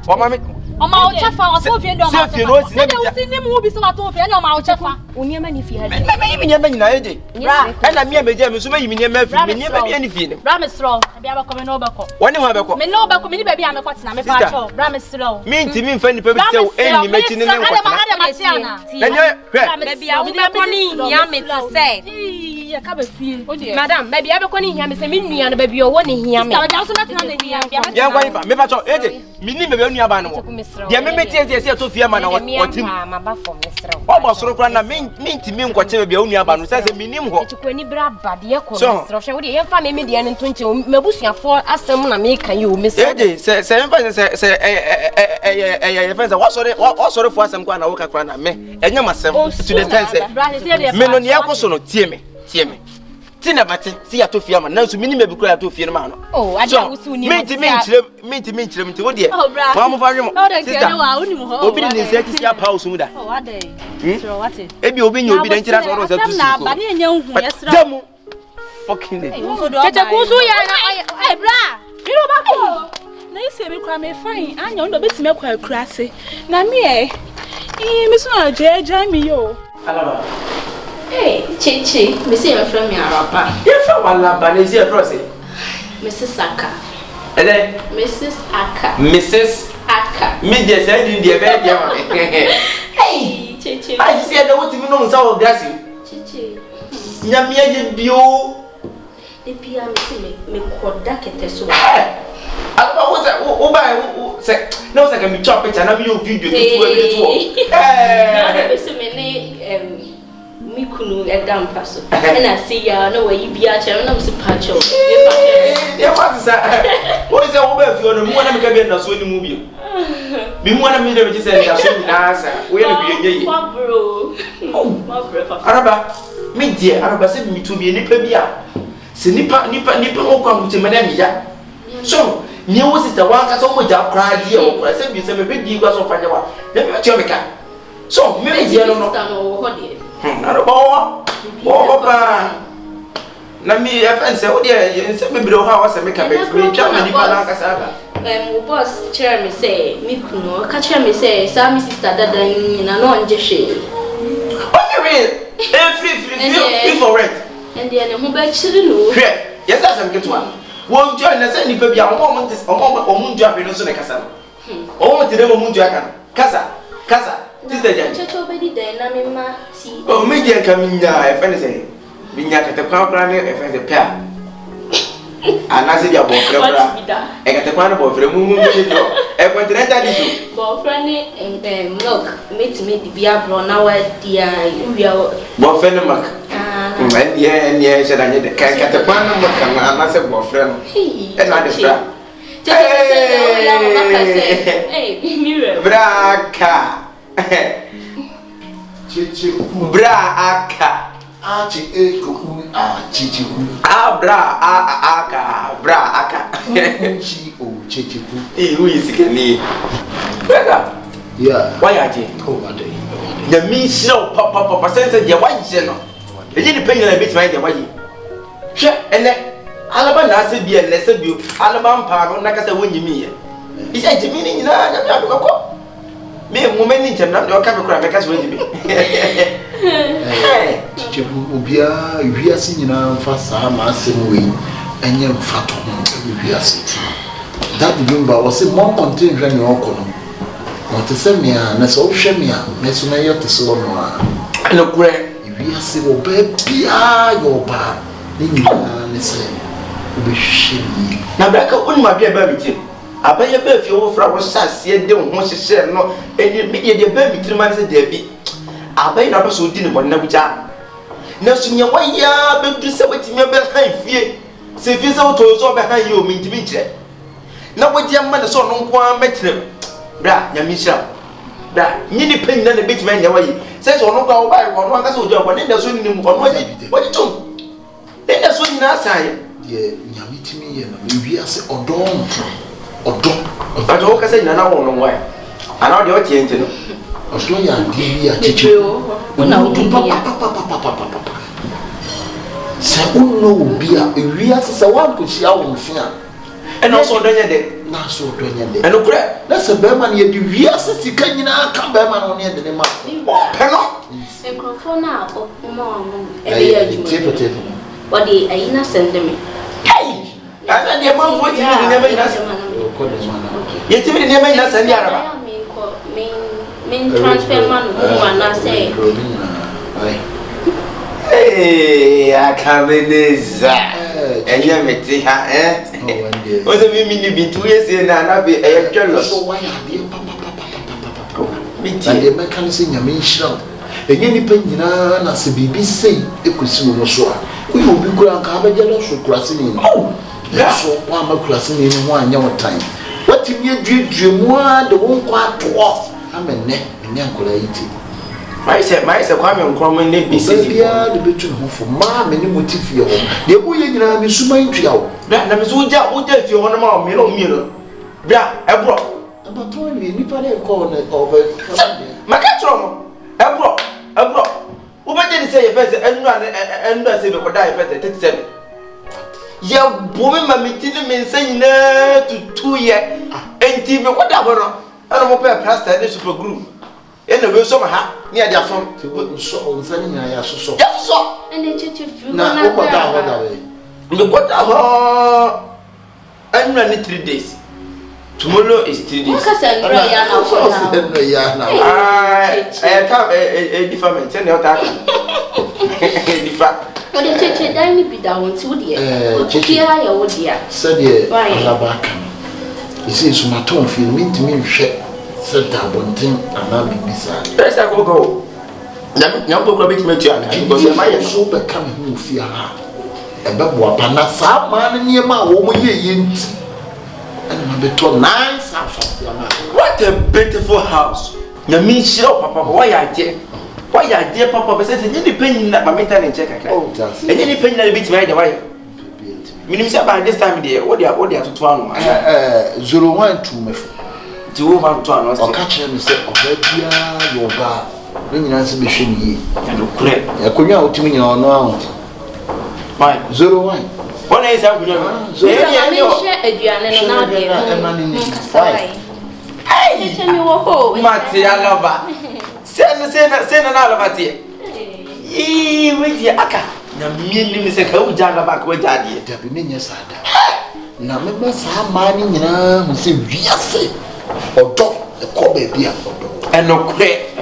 O ma me Oma o chafa o to fie ndo ma. Se fie no si na mi. Se ni mu bi se wa to fie ena ma o chafa. Oni ma ni fie ha. Me niema nyina eje. Ena me meje me so ma yimi niema fi. Me niema bi ani fie ne. Bra me sro. Abi abako me no beko. Woni ho abeko. Me no beko me ni baby ameko tena me pa cho. Bra me sro. Me ntimi mfa nipa bi se o eni mechi ne nko tena. Ade ma tia na. Baby a wo be ko ni hia me to say. Ya ka be fie. Madam, baby a be ko ni hia me se me nua no baby o wo ni hia me. Ya so na tena na hia. Ya kwa ifa me pa cho eje. Me ni me be nua ba no mo. Dia me mechi ese to fie ma na wotim. Ma ba for me sro. O bo soro kra na me ntimi nko che be nua ba no se me nim ho. Kyekyeku ani bra bade ye ko sro. Hwe wo de ye fa me de ne nto nche mabusuafo asem na me kan ye o me sro. Eje se mfa se ye fa se wo soro fo asem kwa na wo kakra na me enya masem to the sense. Me no ne yakoso no tie me. Tina bate si ya to fie ma na so mini me bi kura ya to fie ma no. Oh, aja wo su ni. Me nkyerem nti wo de. Wa mo fa hwe mo. Sister. Obi ni se ti si apa wo su da. Oh, ade. Sro wate. Ebi obi nya obi da nkyira so ro se tu si. Na ba ne nya hu ye sro. Demu. Fucking day. Kyekyeku su ya na eh bra. Biro ba ko. Na ise bi kura me fine. Anya ndo betime kwa kura ase. Na me me so na jeja mi yo. Alaba. Hey, Chichi, Missy from Araba. You from Alaba, is your process? Mrs. Aka. Mrs. Aka. Mrs. Aka. Me just said in the bed. Hey, Chichi. I said, I want to know so gassy. Chichi. Yamia bio. The Pia me Kodak at the so. I was that. No, I can be chopping and I'm your video. Hey, me kunu edam paso na see ya no way bia che na mse pacho e what is that what is that wo ba fi ono mu na me ka bi na so ni mu bi mi mu na mi de bi se na so ni na asa we na bi enye ma bro papa Araba me die Araba se mi to bi nipa bi a se nipa mo kwa mu che me na mi ya so ni wo sister wa ka so mo ja kra die wo kra se bi se me bi di kwa so fanya wa na bi che me ka so me die no Araba ba na mi FN say odi e say me biro ha wa say me ka bet me twa na nipa na kasa ba boss chair me say me kuno ka chair me say sa mi sister dada ni na no nje hwe free for rent. And the other who bet you. Yes, that's a good one. Won't join us any baby. I want this on job in the Casa. Oh, to the Munjakan. Casa. This is the church already there. I see. Oh, media coming there, if anything. Being at the crowd, if I the pair. And I said, your boyfriend, I got the one boyfriend. I went to that boyfriend and milk. Meet me be a brown now. Dear, boyfriend, Mark. And yeah, said I need the cat at the one and I said, boyfriend. And I just hey, Braka. Braka. Kyekyeku chichi. Braka. Kyekyeku. Who is it? Yeah. Why are you? The me show papa sense the white general. The independent a bit my way. And then Araba na se bi na se bi Araba mpa na ka se wonyi mi ye. Bi se jimi ni nyina na do ko. Me mo mani ntem na do ka be kura me ka se wonyi mi. Kyekyeku obia wiase nyina mfa saa ma asem we enye mfa to wiase. That remember was a more content than your okono. What to send me na so hwe me a me so na yete so no a. No kure wiase wo baby yo ba. Ni nyina ne se obehwemi na braka unma bia ba bitim abaye ba fi wo fra wo sase de wo ho hyehye no eni media de ba bitim ma se de bi abaye na ba so di ne bonna buja na so nya waya be du se wetimi be han fie se fie se wo to so be han yo mi ntimi kire na wodi amma ne so no nko a metre bra nya mi hira bra nyini pen na ne bitim anya wayi se so no kwa wo ba wo no aka se ojo ko ne da so ni mu ono aji wodi tum ne da so ni na asaye ye nyamitimi ye na wiase odon ajo ka se nyana wo no wa ana de o tie ntino odon ya di ya Kyekyeku una udibia se unno ubia wiase se wan ko hia wo mfia eno so odon ye de na so odon ye de eno kure na se be man ye di wiase sika nyina ka be man no ye de ne ma peno microphone na o mo ebe ya juma what the aina send me hey ana de man fo ti ni ne mai na ko de mana ye ti ni ne mai na san Araba min transfer man mo na say hey Akabenezer enya meti ha o se mi ni bitu ye se na be e twelo so why are they and the mechanism nyame nhyira enye ni pa nyina na se bibi sei ekosi wo so a uyo obi kura nka abegelo so kurase ni so wa ma kurase ni ho anya wotan watimi adwedwe mu a de wo nkwa to amene enya nkora yiti mai se kwa me nkromo ne bisisi bia de betu ho fo ma me ni motifi ho de bu ye nyina me suma ntwa wo na me so uja fi ho no ma me no bia ebro abato ni nipa de ko na over maka tro mo ebro ubede ni say first enu say be koda first 37 ya bomi ma mitini me nsanyina tutu ye enti me koda ho no ana mo pe plaster de super glue ena we so ma ha ni ade afom so nsanyina ya so ene Kyekyeku na ko koda ho da we me koda ho enu ni 3 days. Tomorrow is 3 days. What can ya na for now? Ya na. I come different. Tell you that. Different. O de Kyekyeku dan ni bi da won ti wo de. O kia ya wo de. Said ye Araba kan. You see so maton feel me to me hwe. Said that bontin ana bibisa. Let's go. Nyam go bit me to ana because my so be come hu fi aha. E be bo apa na sa ma na niema wo mo ye yenti. Nice house. What a beautiful house. You mean show papa why are there? Why are there papa be say any penny na my mental in check akra. Oh that's. Any penny na bit me the why. Minim say by this time there what they are to 012 mefo. 012 o ka kire me say oba bia yo ba. No nyina se be hwe ni yi. Na do kure. Ya konwa otimi nyina ono aho. Why 01 One is out with Hey, Mati, I love her. Send another Mati. wait here, Aka. Na me say ka ujaga back we jade. Da bi menye sada. Na me ba sa ma ni nyina mo se wiase. Odo e ko ba bia odo. Enokre.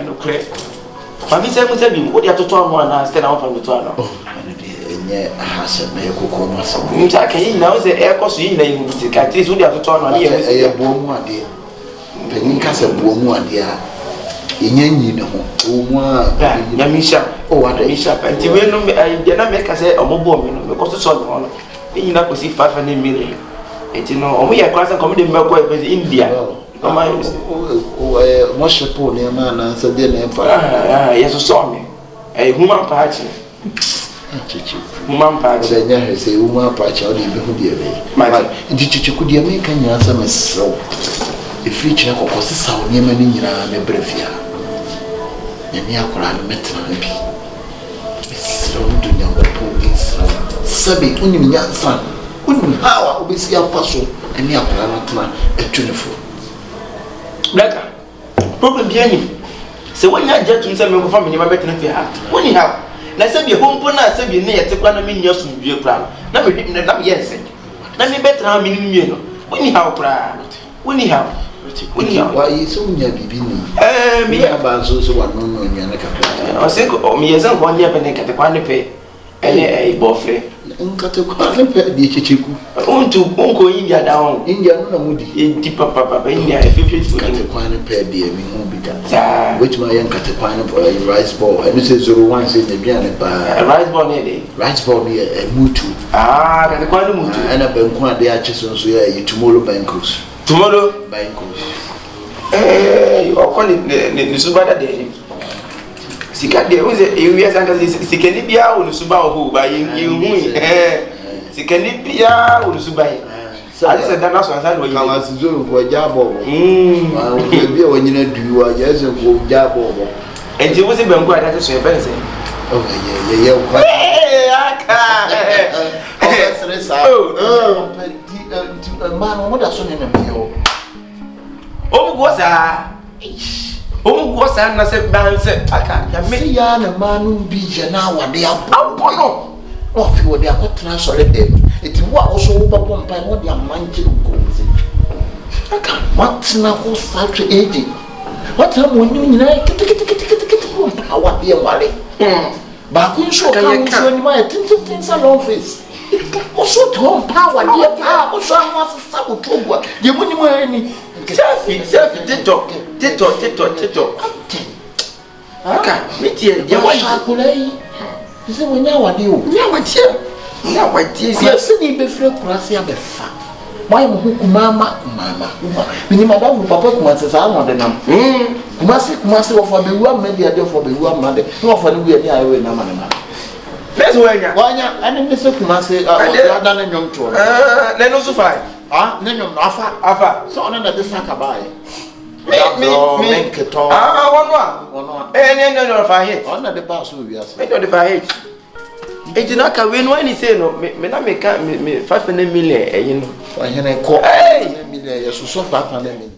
Mami say mo say bi wo dia toto anu na stay na wo fa toto anu. Oh, ane de enye ahase me kokko no asa. Nta ka yin na wo say e koso yin na yin ti ka ti so dia toto anu na ye mo say e bo mu ade. Penin ka se bo mu ade a. Enyanyi ne ho. O mu a nyamisha. O ade misha pa nti we no de na me ka say omobo me no me koso so no no. Yin na kosi 500 million. Enti no omo ye kwasa come de me ko e India. Mo shepo ne ma na so de na fa. Yes so me. Human party. Chichi. Human party. Se nya he se human party o de be hu de be. Ma ndi chichi ku de me kan nya sa me so. E free chine kokko sisa o ne ma ni nyina me brefia. Nyame akora no metra bi. So dunya ko Israel. Sabi unim nya san. Unim hawa obesi afaso ani akora no tena atwunefo. Braka. Problem bi ani. Se wonya jetu nse me ko fa me nyama betena fi ha. Woni ha. Na se bi hompo na se bi ne yete kwa na me nya sumdue kra. Na me na me yense. Na me betena me ni nwie no. Woni ha kra. Woni ha. Woni ha. Wa yi so nya bibi ni. Me ya ba so wa no no nya na kapita. O se ko me yesen ko nya pe ne kate kwa ne pe. Ene bofre. Nkate kwa ne pe di Kyekyeku. Unko India down. India no na mudi. Di papa India favorite kate kwa ne pe di mi hu bi ka. Which my young kate kwa ne rice ball. And say 01 say ne bia ne ba. Rice ball ne dey. Rice ball ne mutu. Kate kwa ne mutu. Ana banku ade a cheso so ya tomorrow bankos. Tomorrow bankos. O ko ne subada dey. Sika de o ze e wi asanka sikeni bia o nusuba o ho ba yin hu sikeni bia o nusuba yin ali se dana so ansa do yin kama sizo ko jabo ma o bia o nyina duwa ya se ko jabo enti wo se banku ada so e fere se o ye ko aka o stressa man mo da so ne na bio o mu go sa o go sa na se ban se aka ya me ya na manu bi je na wade apo no o fi wode akotra sore dem eti wo a so wo babo mpa no de amanche ko se aka matna ko sa twe eji wata mo nyu nyina kiti ko pa wade e wale ba ku nso ka nso ni ma tintin sa long face o so to pa wade pa o so anwa sa ko togwa ye mo ni mo ani selfie TikTok. Aka, metie dia wa shakulai. Ise wonya wade o. Nya watie. Se ni be frɛ kurase abefa. Why mo kumama. Mini madam papa kumase sa no de nam. Kumase wo for be wu amadi ade for be wu amade. No for ni wi ani ayo na ma. Let's wanya. Ani me se kumase ada na nyom to. Na no so fine. Na nyom afa. So ona na de saka bae. Me keto. Wonwa. No fa hit. Ona de ba so wi ase. Me do de fa hit. Enti na ka we no any say no me na me ka me 500 million you know. Wa hene ko 500 million yeso so 500 million.